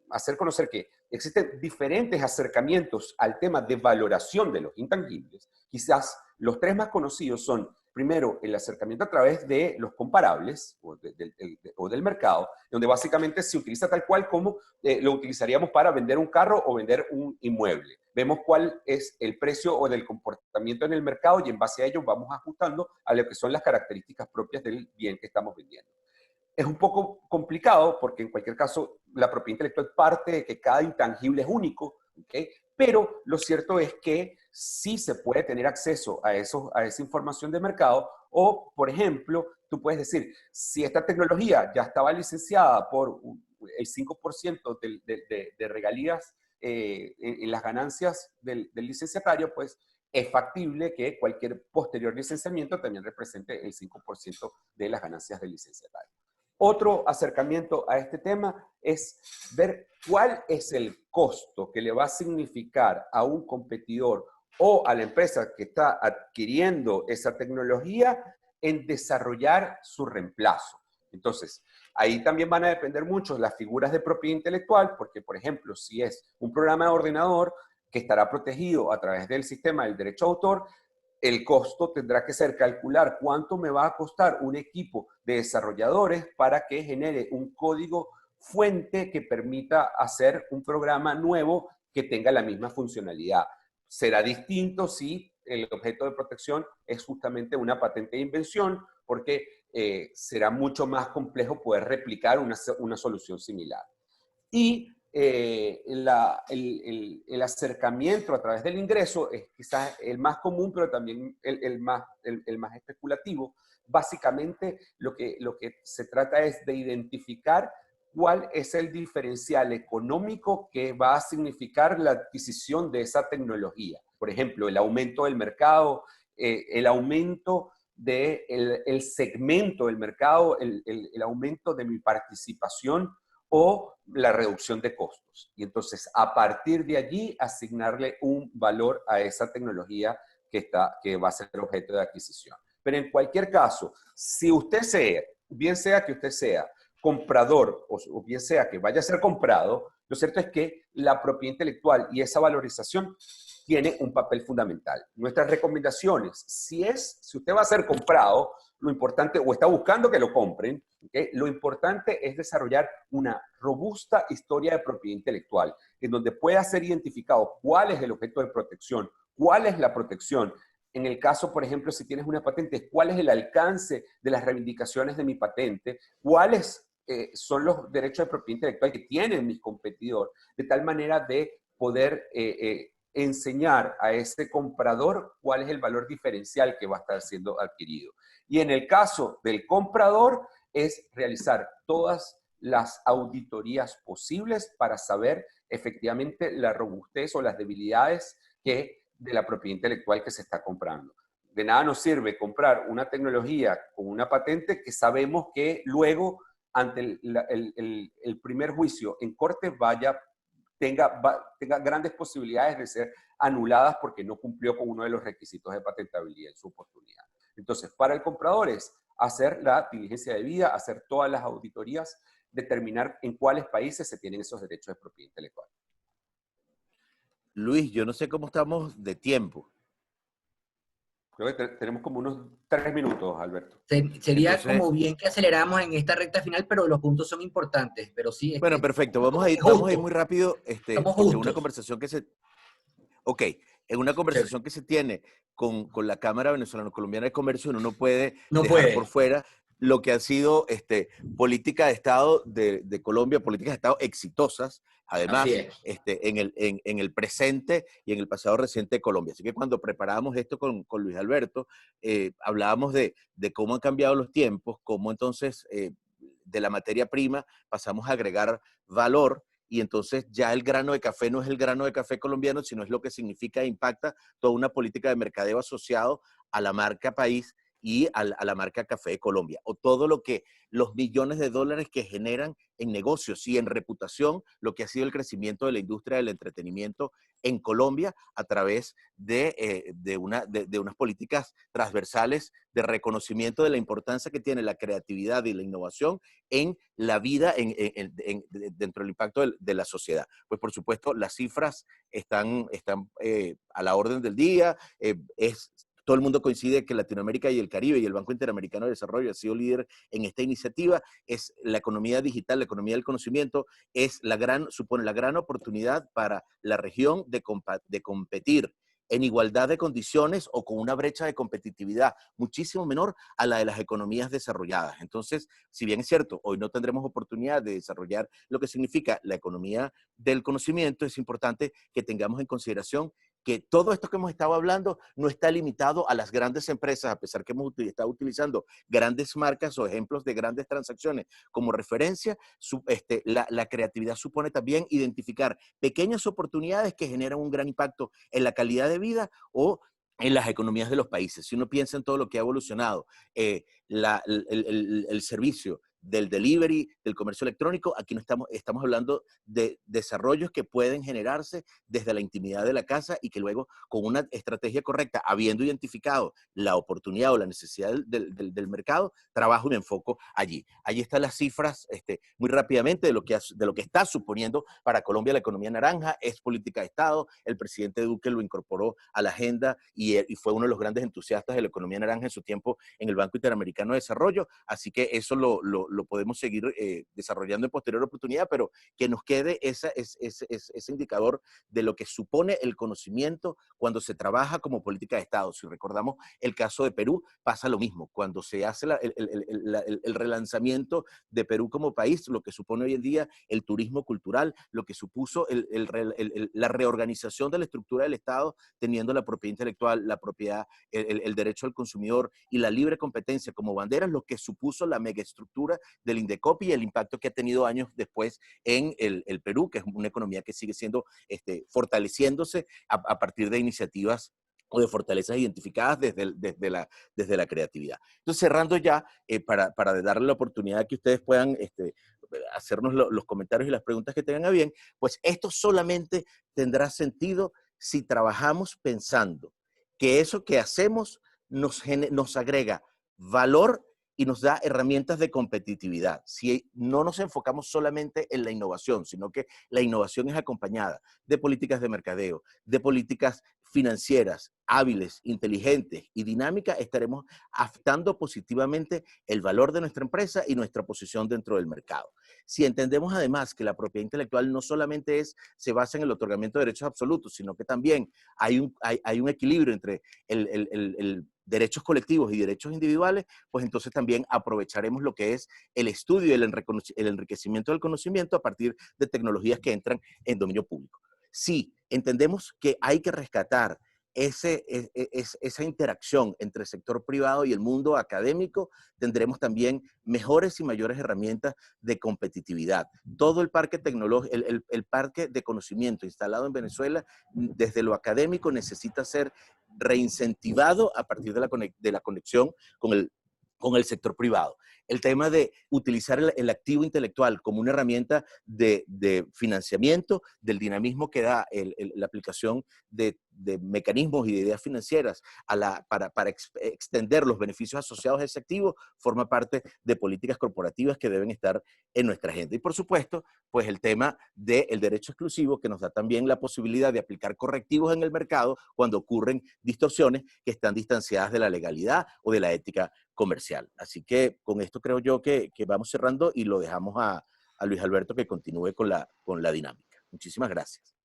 hacer conocer que existen diferentes acercamientos al tema de valoración de los intangibles. Quizás los tres más conocidos son, primero, el acercamiento a través de los comparables o del mercado, donde básicamente se utiliza tal cual como lo utilizaríamos para vender un carro o vender un inmueble. Vemos cuál es el precio o del comportamiento en el mercado y en base a ello vamos ajustando a lo que son las características propias del bien que estamos vendiendo. Es un poco complicado porque en cualquier caso la propiedad intelectual parte de que cada intangible es único, ¿okay? Pero lo cierto es que sí se puede tener acceso a esa información de mercado o, por ejemplo, tú puedes decir, si esta tecnología ya estaba licenciada por el 5% de regalías en las ganancias del licenciatario, pues es factible que cualquier posterior licenciamiento también represente el 5% de las ganancias del licenciatario. Otro acercamiento a este tema es ver cuál es el costo que le va a significar a un competidor o a la empresa que está adquiriendo esa tecnología en desarrollar su reemplazo. Entonces, ahí también van a depender mucho las figuras de propiedad intelectual, porque, por ejemplo, si es un programa de ordenador que estará protegido a través del sistema del derecho de autor, el costo tendrá que ser calcular cuánto me va a costar un equipo de desarrolladores para que genere un código fuente que permita hacer un programa nuevo que tenga la misma funcionalidad. Será distinto si el objeto de protección es justamente una patente de invención, porque será mucho más complejo poder replicar una solución similar. Y el acercamiento a través del ingreso es quizás el más común, pero también el más especulativo. Básicamente, lo que se trata es de identificar cuál es el diferencial económico que va a significar la adquisición de esa tecnología. Por ejemplo, el aumento del mercado, el aumento del segmento del mercado, el aumento de mi participación, o la reducción de costos. Y entonces, a partir de allí, asignarle un valor a esa tecnología que va a ser objeto de adquisición. Pero en cualquier caso, si usted bien sea que usted sea comprador o bien sea que vaya a ser comprado, lo cierto es que la propiedad intelectual y esa valorización tiene un papel fundamental. Nuestras recomendaciones, si usted va a ser comprado, lo importante, o está buscando que lo compren, ¿okay? Lo importante es desarrollar una robusta historia de propiedad intelectual, en donde pueda ser identificado cuál es el objeto de protección, cuál es la protección, En el caso, por ejemplo, si tienes una patente, ¿cuál es el alcance de las reivindicaciones de mi patente? ¿Cuáles son los derechos de propiedad intelectual que tienen mis competidores? De tal manera de poder enseñar a ese comprador cuál es el valor diferencial que va a estar siendo adquirido. Y en el caso del comprador, es realizar todas las auditorías posibles para saber efectivamente la robustez o las debilidades de la propiedad intelectual que se está comprando. De nada nos sirve comprar una tecnología con una patente que sabemos que luego, ante el primer juicio en corte, tenga grandes posibilidades de ser anuladas porque no cumplió con uno de los requisitos de patentabilidad en su oportunidad. Entonces, para el comprador es hacer la diligencia debida, hacer todas las auditorías, determinar en cuáles países se tienen esos derechos de propiedad intelectual. Luis, yo no sé cómo estamos de tiempo. Creo que tenemos como unos 3 minutos, Alberto. Sería Entonces, como bien que aceleramos en esta recta final, pero los puntos son importantes. Pero sí, bueno, perfecto. Vamos a ir muy rápido, Estamos porque una justos. conversación que se... Ok, en una conversación que se tiene con la Cámara Venezolano-Colombiana de Comercio, uno no puede No dejar por puede. fuera lo que ha sido política de Estado de Colombia, políticas de Estado exitosas, además, Así es. en el presente y en el pasado reciente de Colombia. Así que cuando preparábamos esto con Luis Alberto, hablábamos de cómo han cambiado los tiempos, cómo entonces de la materia prima pasamos a agregar valor, y entonces ya el grano de café no es el grano de café colombiano, sino es lo que significa e impacta toda una política de mercadeo asociado a la marca país y a la marca Café de Colombia, o todo lo que los millones de dólares que generan en negocios y en reputación, lo que ha sido el crecimiento de la industria del entretenimiento en Colombia a través de unas políticas transversales de reconocimiento de la importancia que tiene la creatividad y la innovación en la vida, dentro del impacto de la sociedad. Pues por supuesto, las cifras están a la orden del día, todo el mundo coincide que Latinoamérica y el Caribe y el Banco Interamericano de Desarrollo ha sido líder en esta iniciativa. Es la economía digital, la economía del conocimiento, supone la gran oportunidad para la región de competir en igualdad de condiciones o con una brecha de competitividad muchísimo menor a la de las economías desarrolladas. Entonces, si bien es cierto, hoy no tendremos oportunidad de desarrollar lo que significa la economía del conocimiento, es importante que tengamos en consideración que todo esto que hemos estado hablando no está limitado a las grandes empresas, a pesar que hemos estado utilizando grandes marcas o ejemplos de grandes transacciones como referencia. La creatividad supone también identificar pequeñas oportunidades que generan un gran impacto en la calidad de vida o en las economías de los países. Si uno piensa en todo lo que ha evolucionado, el servicio del delivery, del comercio electrónico, aquí no estamos hablando de desarrollos que pueden generarse desde la intimidad de la casa y que luego, con una estrategia correcta, habiendo identificado la oportunidad o la necesidad del mercado, trabajo y me enfoco allí. Allí están las cifras muy rápidamente de lo que está suponiendo para Colombia la economía naranja. Es política de Estado. El presidente Duque lo incorporó a la agenda y fue uno de los grandes entusiastas de la economía naranja en su tiempo en el Banco Interamericano de Desarrollo. Así que eso lo podemos seguir desarrollando en posterior oportunidad, pero que nos quede ese indicador de lo que supone el conocimiento cuando se trabaja como política de Estado. Si recordamos el caso de Perú, pasa lo mismo. Cuando se hace el relanzamiento de Perú como país, lo que supone hoy en día el turismo cultural, lo que supuso la reorganización de la estructura del Estado, teniendo la propiedad intelectual, la propiedad, el derecho al consumidor y la libre competencia como banderas, lo que supuso la megaestructura del Indecopi y el impacto que ha tenido años después en el Perú, que es una economía que sigue siendo fortaleciéndose a partir de iniciativas o de fortalezas identificadas desde la creatividad. Entonces, cerrando ya, para darle la oportunidad de que ustedes puedan hacernos los comentarios y las preguntas que tengan a bien, pues esto solamente tendrá sentido si trabajamos pensando que eso que hacemos nos agrega valor y nos da herramientas de competitividad. Si no nos enfocamos solamente en la innovación, sino que la innovación es acompañada de políticas de mercadeo, de políticas financieras hábiles, inteligentes y dinámicas, estaremos afectando positivamente el valor de nuestra empresa y nuestra posición dentro del mercado. si entendemos además que la propiedad intelectual no solamente se basa en el otorgamiento de derechos absolutos, sino que también hay un equilibrio entre el derechos colectivos y derechos individuales, pues entonces también aprovecharemos lo que es el estudio y el enriquecimiento del conocimiento a partir de tecnologías que entran en dominio público. Sí, entendemos que hay que rescatar esa interacción entre el sector privado y el mundo académico, tendremos también mejores y mayores herramientas de competitividad. Todo el parque tecnológico, el parque de conocimiento instalado en Venezuela, desde lo académico, necesita ser reincentivado a partir de la conexión con el sector privado. El tema de utilizar el activo intelectual como una herramienta de financiamiento, del dinamismo que da la aplicación de mecanismos y de ideas financieras para extender los beneficios asociados a ese activo, forma parte de políticas corporativas que deben estar en nuestra agenda. Y por supuesto, pues el tema del derecho exclusivo, que nos da también la posibilidad de aplicar correctivos en el mercado cuando ocurren distorsiones que están distanciadas de la legalidad o de la ética comercial. Así que con esto creo yo que vamos cerrando y lo dejamos a Luis Alberto que continúe con la dinámica. Muchísimas gracias.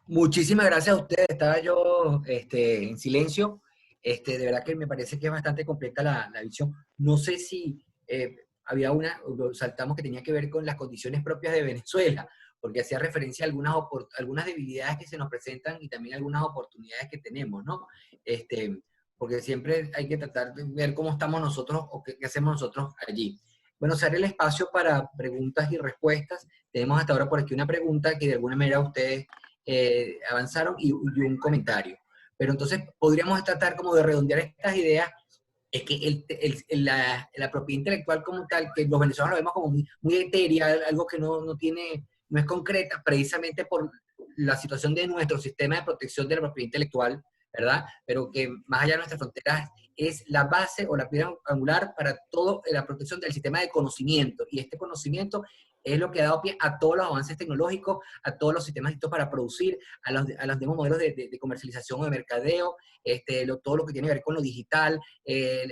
Muchísimas gracias a ustedes. Estaba yo en silencio. De verdad que me parece que es bastante completa la visión. No sé si había saltamos que tenía que ver con las condiciones propias de Venezuela, porque hacía referencia a algunas debilidades que se nos presentan y también algunas oportunidades que tenemos, ¿no? Porque siempre hay que tratar de ver cómo estamos nosotros o qué hacemos nosotros allí. Bueno, se abre el espacio para preguntas y respuestas. Tenemos hasta ahora por aquí una pregunta que de alguna manera ustedes avanzaron y un comentario. Pero entonces podríamos tratar como de redondear estas ideas. Es que la propiedad intelectual como tal, que los venezolanos lo vemos como muy etérea, algo que no es concreta, precisamente por la situación de nuestro sistema de protección de la propiedad intelectual, ¿verdad? Pero que más allá de nuestras fronteras es la base o la piedra angular para toda la protección del sistema de conocimiento. Y este conocimiento es lo que ha dado pie a todos los avances tecnológicos, a todos los sistemas listos para producir, a los nuevos modelos de comercialización o de mercadeo, todo lo que tiene que ver con lo digital. Es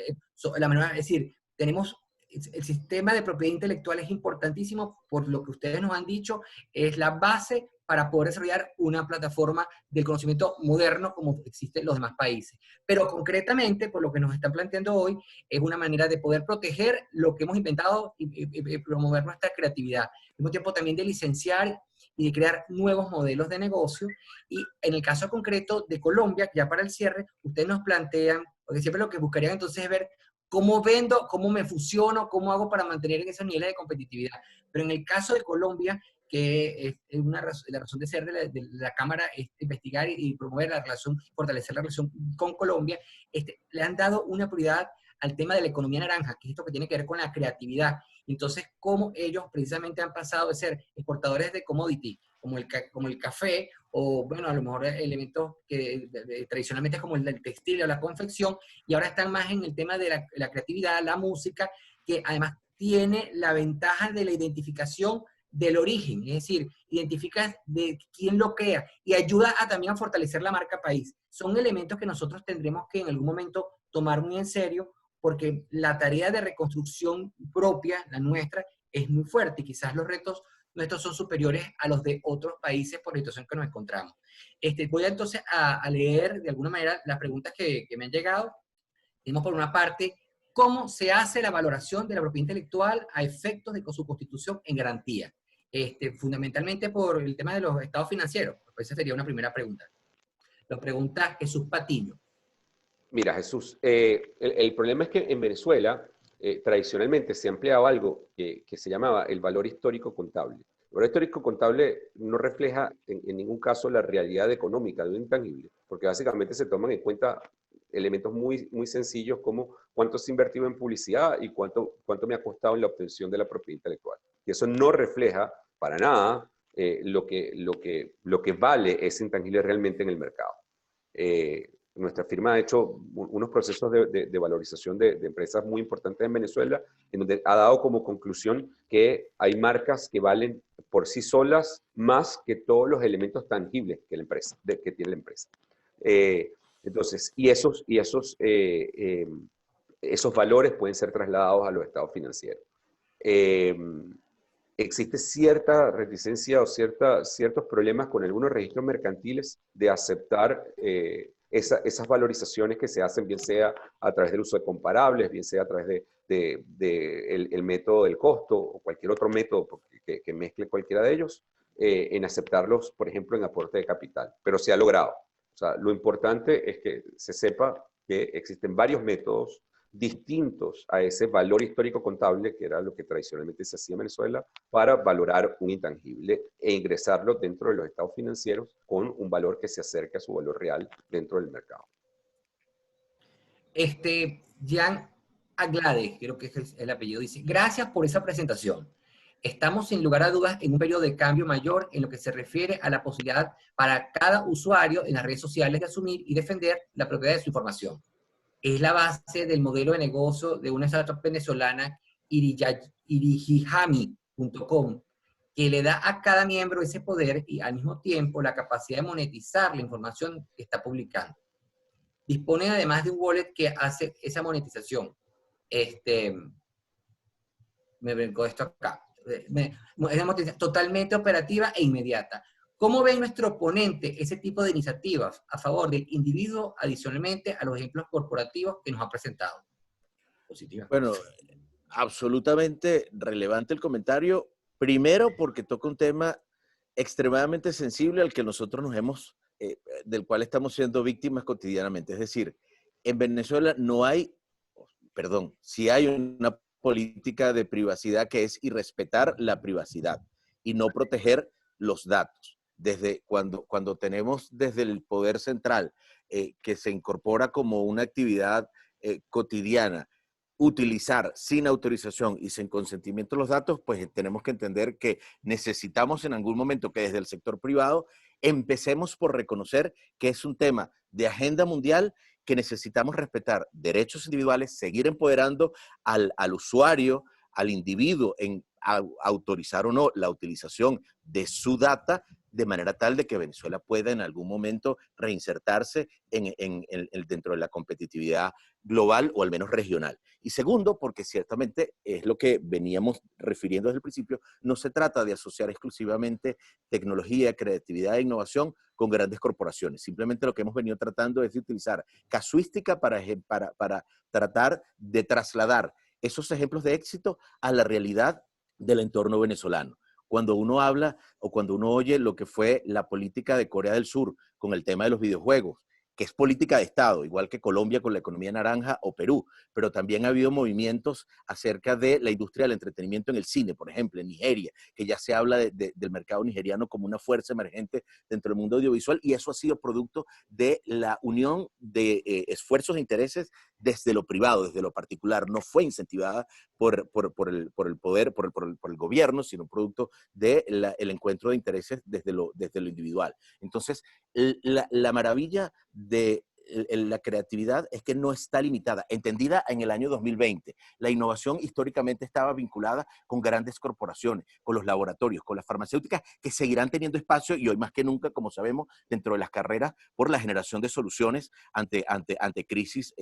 decir, tenemos el sistema de propiedad intelectual es importantísimo por lo que ustedes nos han dicho, es la base para poder desarrollar una plataforma del conocimiento moderno como existe en los demás países. Pero concretamente, por lo que nos están planteando hoy, es una manera de poder proteger lo que hemos inventado y promover nuestra creatividad. Al mismo tiempo también de licenciar y de crear nuevos modelos de negocio. Y en el caso concreto de Colombia, ya para el cierre, ustedes nos plantean, porque siempre lo que buscarían entonces es ver cómo vendo, cómo me fusiono, cómo hago para mantener esos niveles de competitividad. Pero en el caso de Colombia, que es la razón de ser de la Cámara es investigar y promover la relación, fortalecer la relación con Colombia, le han dado una prioridad al tema de la economía naranja, que es esto que tiene que ver con la creatividad. Entonces, cómo ellos precisamente han pasado de ser exportadores de commodity, como el café, o bueno, a lo mejor elementos que tradicionalmente es como el del textil o la confección, y ahora están más en el tema de la creatividad, la música, que además tiene la ventaja de la identificación del origen, es decir, identificas de quién lo crea y ayuda también a fortalecer la marca país. Son elementos que nosotros tendremos que en algún momento tomar muy en serio porque la tarea de reconstrucción propia, la nuestra, es muy fuerte y quizás los retos nuestros son superiores a los de otros países por la situación que nos encontramos. Voy entonces a leer de alguna manera las preguntas que me han llegado. Tenemos por una parte, ¿cómo se hace la valoración de la propiedad intelectual a efectos de su constitución en garantía? Fundamentalmente por el tema de los estados financieros. Esa sería una primera pregunta. Lo pregunta Jesús Patiño. Mira, Jesús, el problema es que en Venezuela tradicionalmente se ha empleado algo que se llamaba el valor histórico contable. El valor histórico contable no refleja en ningún caso la realidad económica de un intangible, porque básicamente se toman en cuenta elementos muy, muy sencillos como cuánto se ha invertido en publicidad y cuánto me ha costado en la obtención de la propiedad intelectual. Y eso no refleja para nada lo que vale ese intangible realmente en el mercado. Nuestra firma ha hecho unos procesos de valorización de empresas muy importantes en Venezuela, en donde ha dado como conclusión que hay marcas que valen por sí solas más que todos los elementos tangibles que tiene la empresa. Entonces, y esos esos valores pueden ser trasladados a los estados financieros. Existe cierta reticencia o ciertos problemas con algunos registros mercantiles de aceptar esas valorizaciones que se hacen, bien sea a través del uso de comparables, bien sea a través el método del costo o cualquier otro método que mezcle cualquiera de ellos, en aceptarlos, por ejemplo, en aporte de capital. Pero se ha logrado. O sea, lo importante es que se sepa que existen varios métodos distintos a ese valor histórico contable, que era lo que tradicionalmente se hacía en Venezuela, para valorar un intangible e ingresarlo dentro de los estados financieros con un valor que se acerque a su valor real dentro del mercado. Jan Aglade, creo que es el apellido, dice: gracias por esa presentación. Estamos sin lugar a dudas en un periodo de cambio mayor en lo que se refiere a la posibilidad para cada usuario en las redes sociales de asumir y defender la propiedad de su información. Es la base del modelo de negocio de una startup venezolana, Irihihami.com, que le da a cada miembro ese poder y al mismo tiempo la capacidad de monetizar la información que está publicando. Dispone además de un wallet que hace esa monetización. Me vengo esto acá. Es una monetización totalmente operativa e inmediata. ¿Cómo ve nuestro ponente ese tipo de iniciativas a favor del individuo adicionalmente a los ejemplos corporativos que nos ha presentado? Positiva. Bueno, absolutamente relevante el comentario. Primero, porque toca un tema extremadamente sensible al que nosotros del cual estamos siendo víctimas cotidianamente. Es decir, en Venezuela sí hay una política de privacidad que es irrespetar la privacidad y no proteger los datos. Desde cuando tenemos desde el poder central que se incorpora como una actividad cotidiana, utilizar sin autorización y sin consentimiento los datos, pues tenemos que entender que necesitamos en algún momento que desde el sector privado empecemos por reconocer que es un tema de agenda mundial, que necesitamos respetar derechos individuales, seguir empoderando al usuario, al individuo en autorizar o no la utilización de su data, de manera tal de que Venezuela pueda en algún momento reinsertarse dentro de la competitividad global o al menos regional. Y segundo, porque ciertamente es lo que veníamos refiriendo desde el principio, no se trata de asociar exclusivamente tecnología, creatividad e innovación con grandes corporaciones. Simplemente lo que hemos venido tratando es de utilizar casuística para tratar de trasladar esos ejemplos de éxito a la realidad del entorno venezolano. Cuando uno habla o cuando uno oye lo que fue la política de Corea del Sur con el tema de los videojuegos, que es política de Estado, igual que Colombia con la economía naranja o Perú, pero también ha habido movimientos acerca de la industria del entretenimiento en el cine, por ejemplo, en Nigeria, que ya se habla del mercado nigeriano como una fuerza emergente dentro del mundo audiovisual, y eso ha sido producto de la unión de esfuerzos e intereses desde lo privado, desde lo particular. No fue incentivada por el poder, por el gobierno, sino producto del encuentro de intereses desde lo individual. Entonces, la maravilla de la creatividad es que no está limitada, entendida en el año 2020. La innovación históricamente estaba vinculada con grandes corporaciones, con los laboratorios, con las farmacéuticas, que seguirán teniendo espacio y hoy más que nunca, como sabemos, dentro de las carreras por la generación de soluciones ante crisis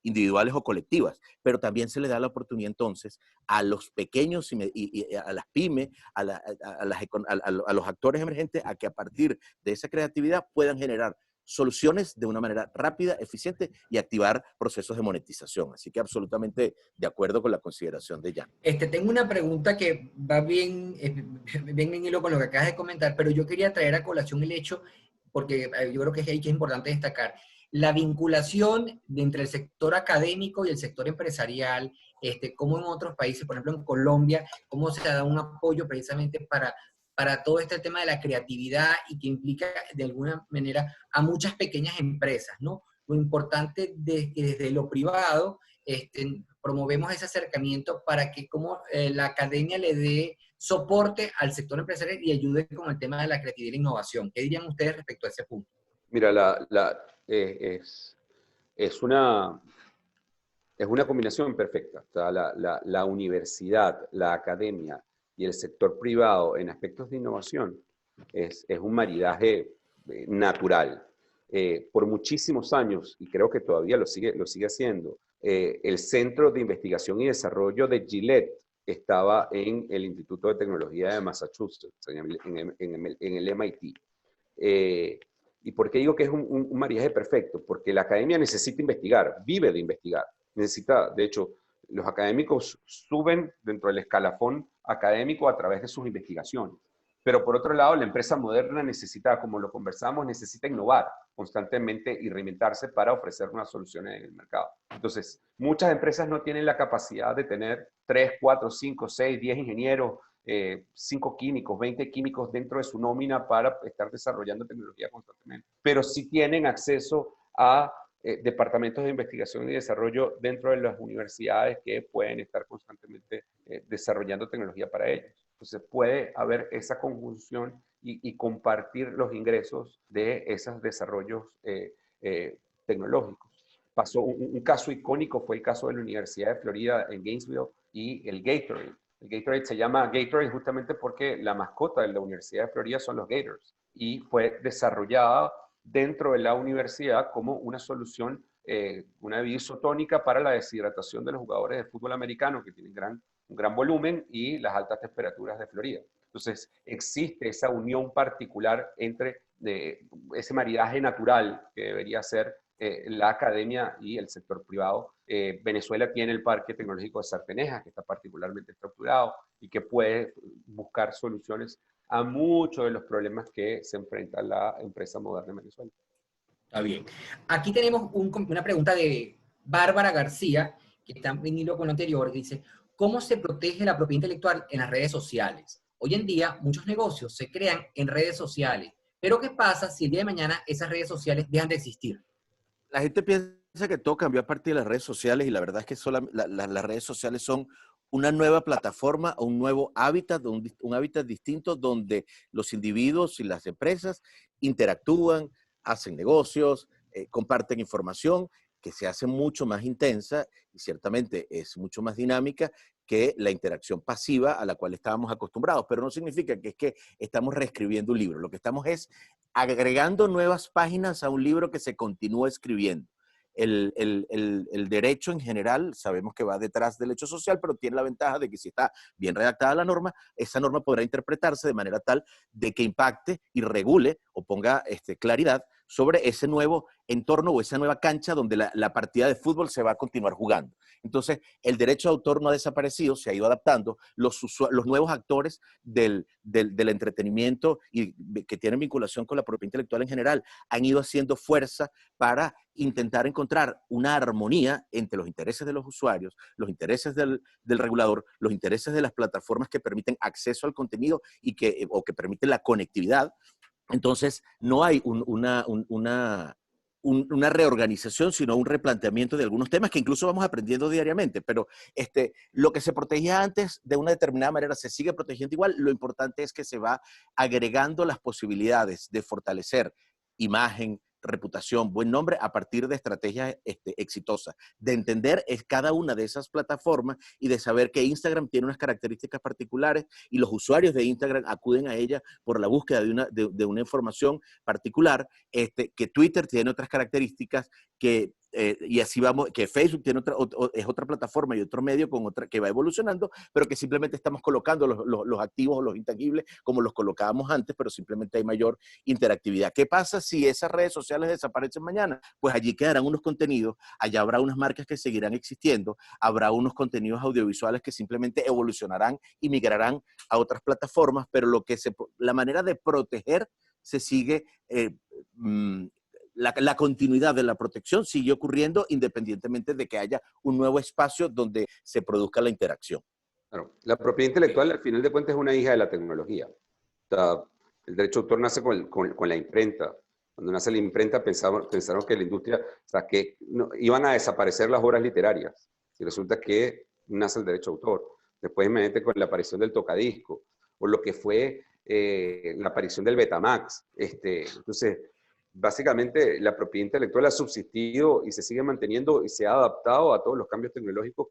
individuales o colectivas. Pero también se le da la oportunidad entonces a los pequeños y a las pymes, a los actores emergentes, a que a partir de esa creatividad puedan generar soluciones de una manera rápida, eficiente y activar procesos de monetización. Así que absolutamente de acuerdo con la consideración de Jan. Tengo una pregunta que va bien en hilo con lo que acabas de comentar, pero yo quería traer a colación el hecho, porque yo creo que es ahí que es importante destacar, la vinculación entre el sector académico y el sector empresarial, como en otros países, por ejemplo en Colombia, cómo se da un apoyo precisamente para todo este tema de la creatividad y que implica de alguna manera a muchas pequeñas empresas, ¿no? Lo importante de que desde lo privado promovemos ese acercamiento para que como la academia le dé soporte al sector empresarial y ayude con el tema de la creatividad y la innovación. ¿Qué dirían ustedes respecto a ese punto? Mira, es una combinación perfecta. O sea, la universidad, la academia y el sector privado en aspectos de innovación es un maridaje natural. por muchísimos años, y creo que todavía lo sigue haciendo, el Centro de Investigación y Desarrollo de Gillette estaba en el Instituto de Tecnología de Massachusetts, en el MIT. ¿Y por qué digo que es un mariaje perfecto? Porque la academia necesita investigar, vive de investigar. Necesita, de hecho, los académicos suben dentro del escalafón académico a través de sus investigaciones. Pero por otro lado, la empresa moderna necesita, como lo conversamos, necesita innovar constantemente y reinventarse para ofrecer unas soluciones en el mercado. Entonces, muchas empresas no tienen la capacidad de tener 3, 4, 5, 6, 10 ingenieros, 5 químicos, 20 químicos dentro de su nómina para estar desarrollando tecnología constantemente. Pero sí tienen acceso a departamentos de investigación y desarrollo dentro de las universidades que pueden estar constantemente desarrollando tecnología para ellos. Entonces puede haber esa conjunción y compartir los ingresos de esos desarrollos tecnológicos. Pasó un caso icónico, fue el caso de la Universidad de Florida en Gainesville y el Gatorade. El Gatorade se llama Gatorade justamente porque la mascota de la Universidad de Florida son los Gators y fue desarrollada dentro de la universidad como una solución, una bebida isotónica para la deshidratación de los jugadores de fútbol americano que tienen un gran volumen y las altas temperaturas de Florida. Entonces, existe esa unión particular entre ese maridaje natural que debería ser la academia y el sector privado. Venezuela tiene el Parque Tecnológico de Sartenejas, que está particularmente estructurado y que puede buscar soluciones a muchos de los problemas que se enfrenta la empresa moderna en Venezuela. Está bien. Aquí tenemos una pregunta de Bárbara García, que está en hilo con lo anterior, que dice, ¿cómo se protege la propiedad intelectual en las redes sociales? Hoy en día, muchos negocios se crean en redes sociales, pero ¿qué pasa si el día de mañana esas redes sociales dejan de existir? La gente piensa que todo cambió a partir de las redes sociales y la verdad es que las redes sociales son una nueva plataforma o un nuevo hábitat, un hábitat distinto donde los individuos y las empresas interactúan, hacen negocios, comparten información que se hace mucho más intensa y ciertamente es mucho más dinámica que la interacción pasiva a la cual estábamos acostumbrados, pero no significa que es que estamos reescribiendo un libro, lo que estamos es agregando nuevas páginas a un libro que se continúa escribiendo. El derecho en general sabemos que va detrás del hecho social, pero tiene la ventaja de que si está bien redactada la norma, esa norma podrá interpretarse de manera tal de que impacte y regule o ponga claridad sobre ese nuevo entorno o esa nueva cancha donde la partida de fútbol se va a continuar jugando. Entonces, el derecho de autor no ha desaparecido, se ha ido adaptando. Los nuevos actores del entretenimiento y que tienen vinculación con la propiedad intelectual en general han ido haciendo fuerza para intentar encontrar una armonía entre los intereses de los usuarios, los intereses del regulador, los intereses de las plataformas que permiten acceso al contenido o que permiten la conectividad. Entonces, no hay una reorganización, sino un replanteamiento de algunos temas que incluso vamos aprendiendo diariamente. Pero lo que se protegía antes de una determinada manera se sigue protegiendo igual. Lo importante es que se va agregando las posibilidades de fortalecer imagen, reputación, buen nombre a partir de estrategias exitosas, de entender cada una de esas plataformas y de saber que Instagram tiene unas características particulares y los usuarios de Instagram acuden a ella por la búsqueda de una información particular, que Twitter tiene otras características, y así vamos, que Facebook tiene es otra plataforma y otro medio que va evolucionando, pero que simplemente estamos colocando los activos o los intangibles como los colocábamos antes, pero simplemente hay mayor interactividad. ¿Qué pasa si esas redes sociales desaparecen mañana? Pues allí quedarán unos contenidos, allá habrá unas marcas que seguirán existiendo, habrá unos contenidos audiovisuales que simplemente evolucionarán y migrarán a otras plataformas, pero la manera de proteger se sigue la continuidad de la protección sigue ocurriendo independientemente de que haya un nuevo espacio donde se produzca la interacción. Claro, la propiedad intelectual, al final de cuentas, es una hija de la tecnología. O sea, el derecho de autor nace con la imprenta. Cuando nace la imprenta pensaron que la industria, o sea, que iban a desaparecer las obras literarias. Y resulta que nace el derecho de autor. Después, imagínate con la aparición del tocadisco, o lo que fue la aparición del Betamax. Entonces, básicamente la propiedad intelectual ha subsistido y se sigue manteniendo y se ha adaptado a todos los cambios tecnológicos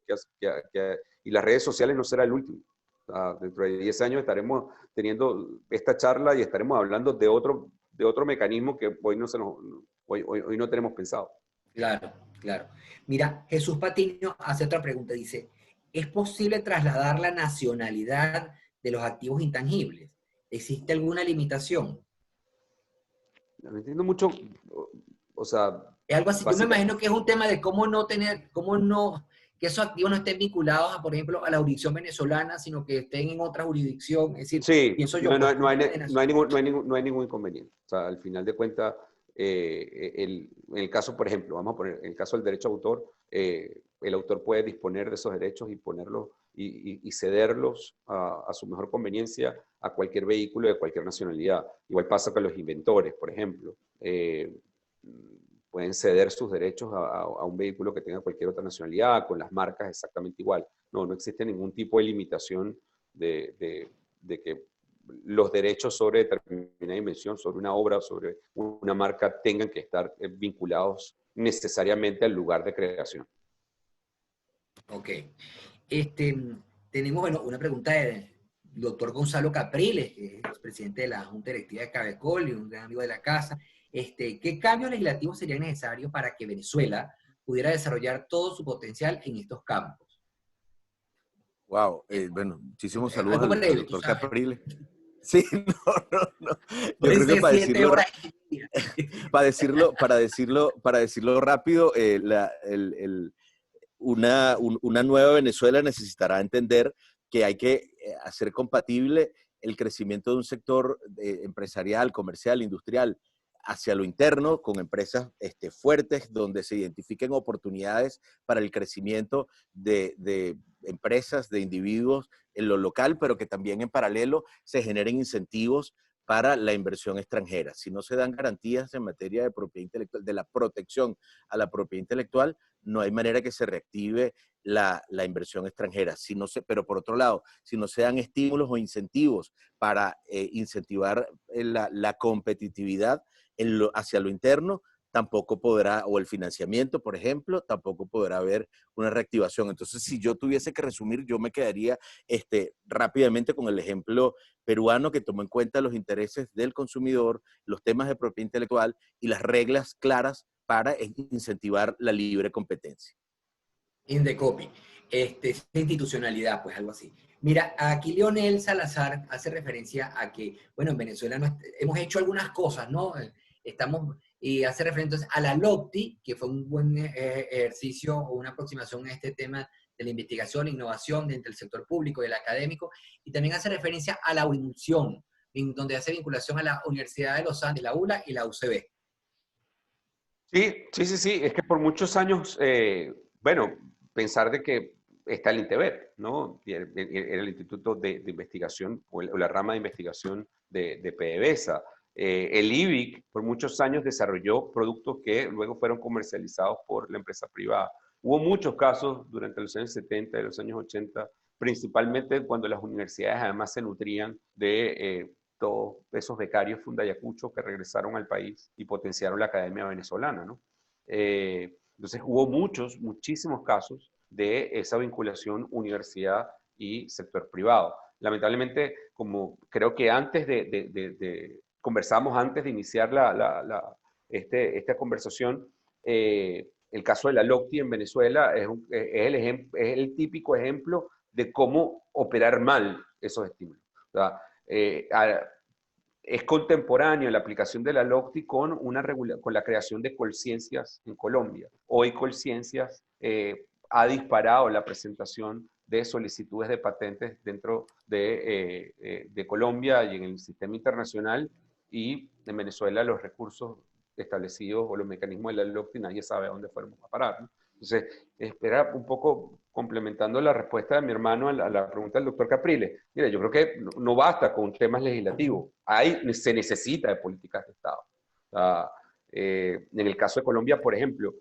y las redes sociales no será el último. O sea, dentro de 10 años estaremos teniendo esta charla y estaremos hablando de otro mecanismo que hoy hoy no tenemos pensado. Claro, claro. Mira, Jesús Patiño hace otra pregunta, dice, ¿es posible trasladar la nacionalidad de los activos intangibles? ¿Existe alguna limitación? No entiendo mucho, o sea, Es algo así. Yo me básicamente, imagino que es un tema de cómo no tener, cómo no, que esos activos no estén vinculados a, por ejemplo, a la jurisdicción venezolana, sino que estén en otra jurisdicción. Es decir, sí, pienso yo, por el tema de no hay ningún inconveniente. O sea, al final de cuentas, en el caso, por ejemplo, vamos a poner, en el caso del derecho de autor, el autor puede disponer de esos derechos y ponerlos y cederlos a su mejor conveniencia a cualquier vehículo de cualquier nacionalidad. Igual pasa con los inventores, por ejemplo. Pueden ceder sus derechos a un vehículo que tenga cualquier otra nacionalidad, con las marcas exactamente igual. No existe ningún tipo de limitación de que los derechos sobre determinada dimensión, sobre una obra, sobre una marca, tengan que estar vinculados necesariamente al lugar de creación. Ok. Este, tenemos, bueno, una pregunta del doctor Gonzalo Capriles, que es presidente de la Junta Directiva de Cabecol y un gran amigo de la casa. ¿Qué cambios legislativos serían necesarios para que Venezuela pudiera desarrollar todo su potencial en estos campos? Wow, bueno, muchísimos saludos Algo al breve, tú doctor sabes. Capriles. Sí, no. Yo Pueden creo que ser 7 horas y media. para decirlo rápido, una nueva Venezuela necesitará entender que hay que hacer compatible el crecimiento de un sector empresarial, comercial, industrial hacia lo interno, con empresas fuertes, donde se identifiquen oportunidades para el crecimiento de empresas, de individuos en lo local, pero que también en paralelo se generen incentivos para la inversión extranjera. Si no se dan garantías en materia de propiedad intelectual, de la protección a la propiedad intelectual, no hay manera que se reactive la inversión extranjera. Pero por otro lado, si no se dan estímulos o incentivos para incentivar la competitividad hacia lo interno, tampoco podrá, o el financiamiento, por ejemplo, tampoco podrá haber una reactivación. Entonces, si yo tuviese que resumir, yo me quedaría rápidamente con el ejemplo peruano, que tomó en cuenta los intereses del consumidor, los temas de propiedad intelectual y las reglas claras para incentivar la libre competencia. In the copy. Institucionalidad, pues algo así. Mira, aquí Leonel Salazar hace referencia a que, bueno, en Venezuela hemos hecho algunas cosas, ¿no? Y hace referencia a la LOCTI, que fue un buen ejercicio o una aproximación a este tema de la investigación, la innovación entre el sector público y el académico, y también hace referencia a la UNIMUSIón, donde hace vinculación a la Universidad de los Andes, la ULA y la UCB. Sí, es que por muchos años, bueno, pensar de que está el INTEBER, ¿no? Era el Instituto de Investigación o la rama de investigación de PDVSA. El IBIC por muchos años desarrolló productos que luego fueron comercializados por la empresa privada. Hubo muchos casos durante los años 70 y los años 80, principalmente cuando las universidades además se nutrían de todos esos becarios fundayacuchos que regresaron al país y potenciaron la academia venezolana, ¿no? Entonces hubo muchísimos casos de esa vinculación universidad y sector privado. Lamentablemente, como creo que conversamos antes de iniciar esta conversación, el caso de la LOCTI en Venezuela es el típico ejemplo de cómo operar mal esos estímulos. O sea, es contemporáneo la aplicación de la LOCTI con la creación de Colciencias en Colombia. Hoy Colciencias ha disparado la presentación de solicitudes de patentes dentro de Colombia y en el sistema internacional, y en Venezuela los recursos establecidos o los mecanismos de la LOCTI nadie sabe a dónde fueron a parar, ¿no? Entonces, espera un poco complementando la respuesta de mi hermano a la pregunta del doctor Capriles. Mira, yo creo que no basta con temas legislativos. Se necesita de políticas de Estado. En el caso de Colombia, por ejemplo,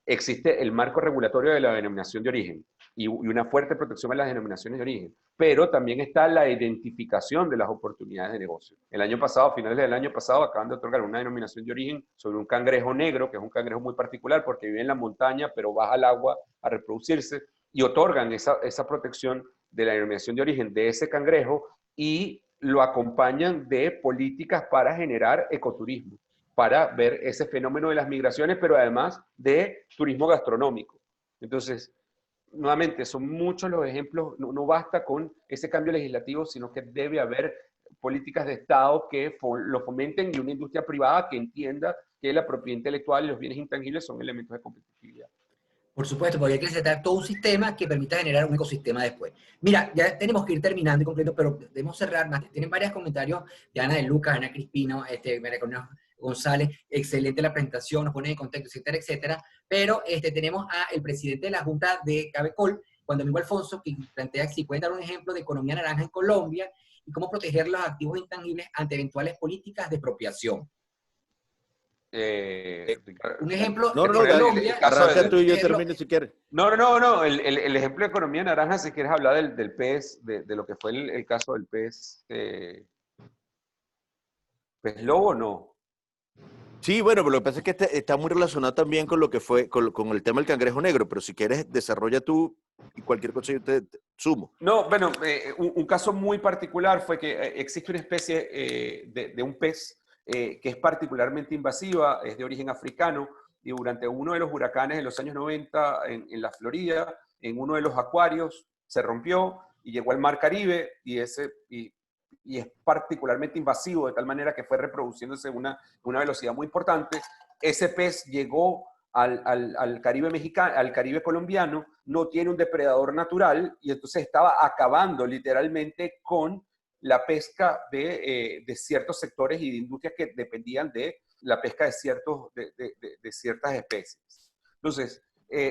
existe el marco regulatorio de la denominación de origen y una fuerte protección a las denominaciones de origen, pero también está la identificación de las oportunidades de negocio. El año pasado, a finales del año pasado, acaban de otorgar una denominación de origen sobre un cangrejo negro, que es un cangrejo muy particular porque vive en la montaña, pero baja al agua a reproducirse, y otorgan esa protección de la denominación de origen de ese cangrejo y lo acompañan de políticas para generar ecoturismo, para ver ese fenómeno de las migraciones, pero además de turismo gastronómico. Entonces, nuevamente, son muchos los ejemplos, no basta con ese cambio legislativo, sino que debe haber políticas de Estado que lo fomenten y una industria privada que entienda que la propiedad intelectual y los bienes intangibles son elementos de competitividad. Por supuesto, porque hay que setar todo un sistema que permita generar un ecosistema después. Mira, ya tenemos que ir terminando y concreto, pero debemos cerrar más. Tienen varios comentarios de Ana de Lucas, Ana Crispino, María Corina González, excelente la presentación, nos pone en contexto, etcétera, etcétera. Pero tenemos al presidente de la Junta de Cabecol, Juan Domingo Alfonso, que plantea que si pueden dar un ejemplo de economía naranja en Colombia y cómo proteger los activos intangibles ante eventuales políticas de expropiación. Un ejemplo No, de Colombia, arranca tú y yo termino si quieres. No, el ejemplo de economía naranja, si quieres hablar del PES, de lo que fue el caso del PES, PES Lobo, no. Sí, bueno, pero lo que pasa es que está muy relacionado también con lo que fue, con el tema del cangrejo negro, pero si quieres, desarrolla tú y cualquier cosa yo te sumo. No, bueno, un caso muy particular fue que existe una especie de un pez que es particularmente invasiva, es de origen africano, y durante uno de los huracanes en los años 90 en la Florida, en uno de los acuarios, se rompió y llegó al Mar Caribe, y es particularmente invasivo, de tal manera que fue reproduciéndose a una velocidad muy importante. Ese pez llegó al Caribe mexicano, al Caribe colombiano, no tiene un depredador natural, y entonces estaba acabando literalmente con la pesca de ciertos sectores y de industrias que dependían de la pesca de ciertas especies. Entonces,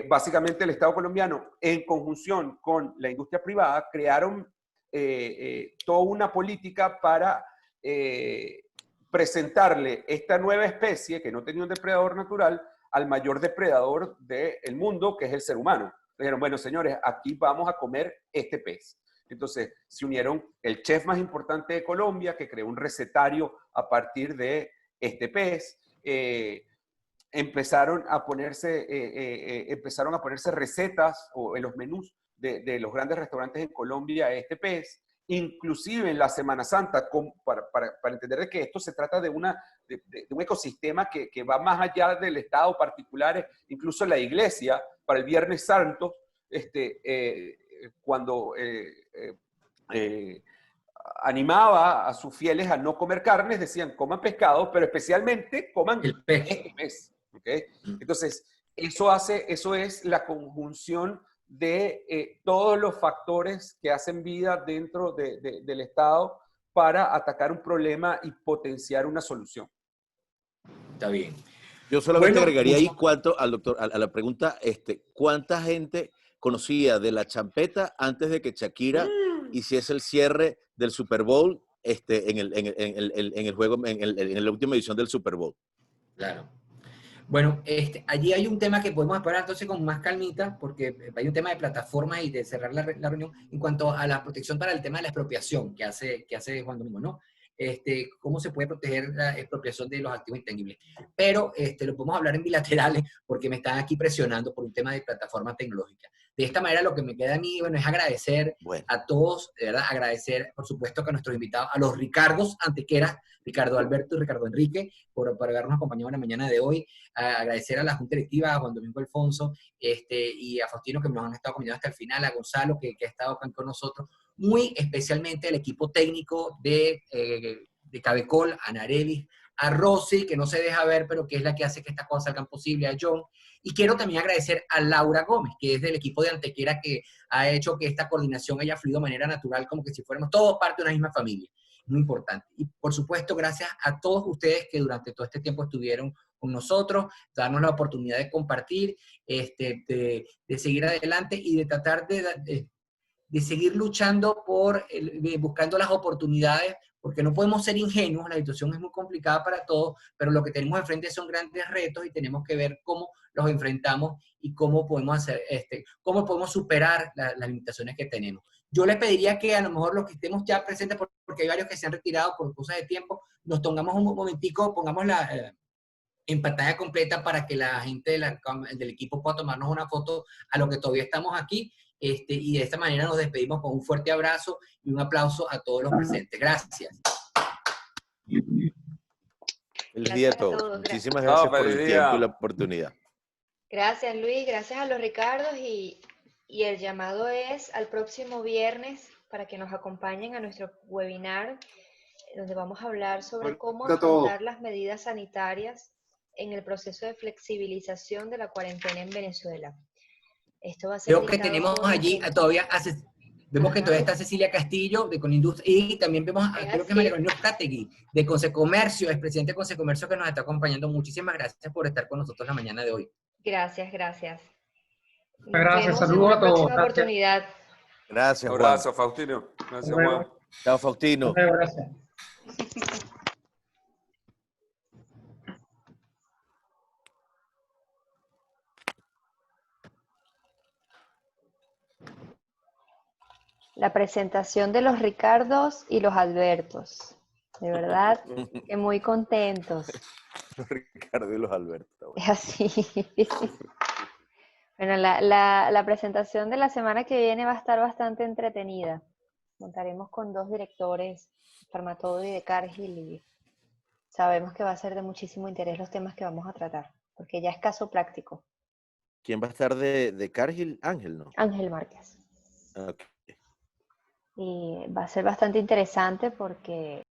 básicamente el Estado colombiano, en conjunción con la industria privada, crearon toda una política para presentarle esta nueva especie, que no tenía un depredador natural, al mayor depredador del mundo, que es el ser humano. Dijeron, bueno, señores, aquí vamos a comer este pez. Entonces, se unieron el chef más importante de Colombia, que creó un recetario a partir de este pez. Empezaron a ponerse recetas en los menús de los grandes restaurantes en Colombia este pez. Inclusive en la Semana Santa, para entender de que esto se trata de un ecosistema que va más allá del Estado particulares, incluso la Iglesia, para el Viernes Santo, cuando animaba a sus fieles a no comer carnes, decían, coman pescado, pero especialmente coman el pez. Este pez, ¿okay? Entonces, eso es la conjunción de todos los factores que hacen vida dentro del Estado para atacar un problema y potenciar una solución. Está bien. Yo solamente agregaría ahí al doctor, a la pregunta, ¿cuánta gente conocía de la champeta antes de que Shakira hiciese el cierre del Super Bowl en el juego, en la última edición del Super Bowl? Claro. Bueno, allí hay un tema que podemos explorar entonces con más calmita, porque hay un tema de plataformas y de cerrar la reunión en cuanto a la protección para el tema de la expropiación que hace Juan Domingo, ¿no? Cómo se puede proteger la expropiación de los activos intangibles. Pero lo podemos hablar en bilaterales porque me están aquí presionando por un tema de plataforma tecnológica. De esta manera lo que me queda a mí, bueno, es agradecer a todos, de verdad, agradecer, por supuesto, que a nuestros invitados, a los Ricardos Antequera, Ricardo Alberto y Ricardo Enrique, por habernos acompañado en la mañana de hoy, agradecer a la Junta Directiva, a Juan Domingo Alfonso, y a Faustino, que nos han estado acompañando hasta el final, a Gonzalo, que ha estado acá con nosotros, muy especialmente al equipo técnico de Cabecol, a Narelis, a Rosy, que no se deja ver, pero que es la que hace que estas cosas salgan posibles, a John. Y quiero también agradecer a Laura Gómez, que es del equipo de Antequera, que ha hecho que esta coordinación haya fluido de manera natural, como que si fuéramos todos parte de una misma familia. Muy importante. Y por supuesto, gracias a todos ustedes que durante todo este tiempo estuvieron con nosotros, darnos la oportunidad de compartir, de seguir adelante y de tratar de seguir luchando buscando las oportunidades, porque no podemos ser ingenuos, la situación es muy complicada para todos, pero lo que tenemos enfrente son grandes retos y tenemos que ver cómo los enfrentamos y cómo podemos hacer, cómo podemos superar las limitaciones que tenemos. Yo les pediría que a lo mejor los que estemos ya presentes, porque hay varios que se han retirado por cosas de tiempo, nos tomamos un momentico, pongamos en pantalla completa para que la gente del equipo pueda tomarnos una foto a lo que todavía estamos aquí, y de esta manera nos despedimos con un fuerte abrazo y un aplauso a todos los presentes. Gracias. Feliz día a Gracias a todos. todos. Muchísimas Chao, gracias por feliz el tiempo y día. la oportunidad. Gracias, Luis. Gracias a los Ricardos. Y el llamado es al próximo viernes para que nos acompañen a nuestro webinar, donde vamos a hablar sobre cómo Hola a todos. afrontar las medidas sanitarias en el proceso de flexibilización de la cuarentena en Venezuela. Esto va a ser Veo que dictado tenemos por allí todavía, vemos que Ajá. todavía está Cecilia Castillo de Conindustria y también vemos, creo que es María Carolina Uzcategui de Consecomercio, es presidente de Consecomercio que nos está acompañando. Muchísimas gracias por estar con nosotros la mañana de hoy. Gracias, gracias. Nos Gracias, vemos en saludos una a todos. próxima Gracias. oportunidad. Gracias, Un Juan. abrazo, Faustino. Hasta Gracias, luego. Juan. Chao, Faustino. Hasta luego, gracias. La presentación de los Ricardos y los Albertos. De verdad que muy contentos. Ricardo y los Alberto. Es así. Bueno, la presentación de la semana que viene va a estar bastante entretenida. Contaremos con 2 directores, Farmatodo y de Cargill, y sabemos que va a ser de muchísimo interés los temas que vamos a tratar, porque ya es caso práctico. ¿Quién va a estar de Cargill? Ángel, ¿no? Ángel Márquez. Ok. Y va a ser bastante interesante porque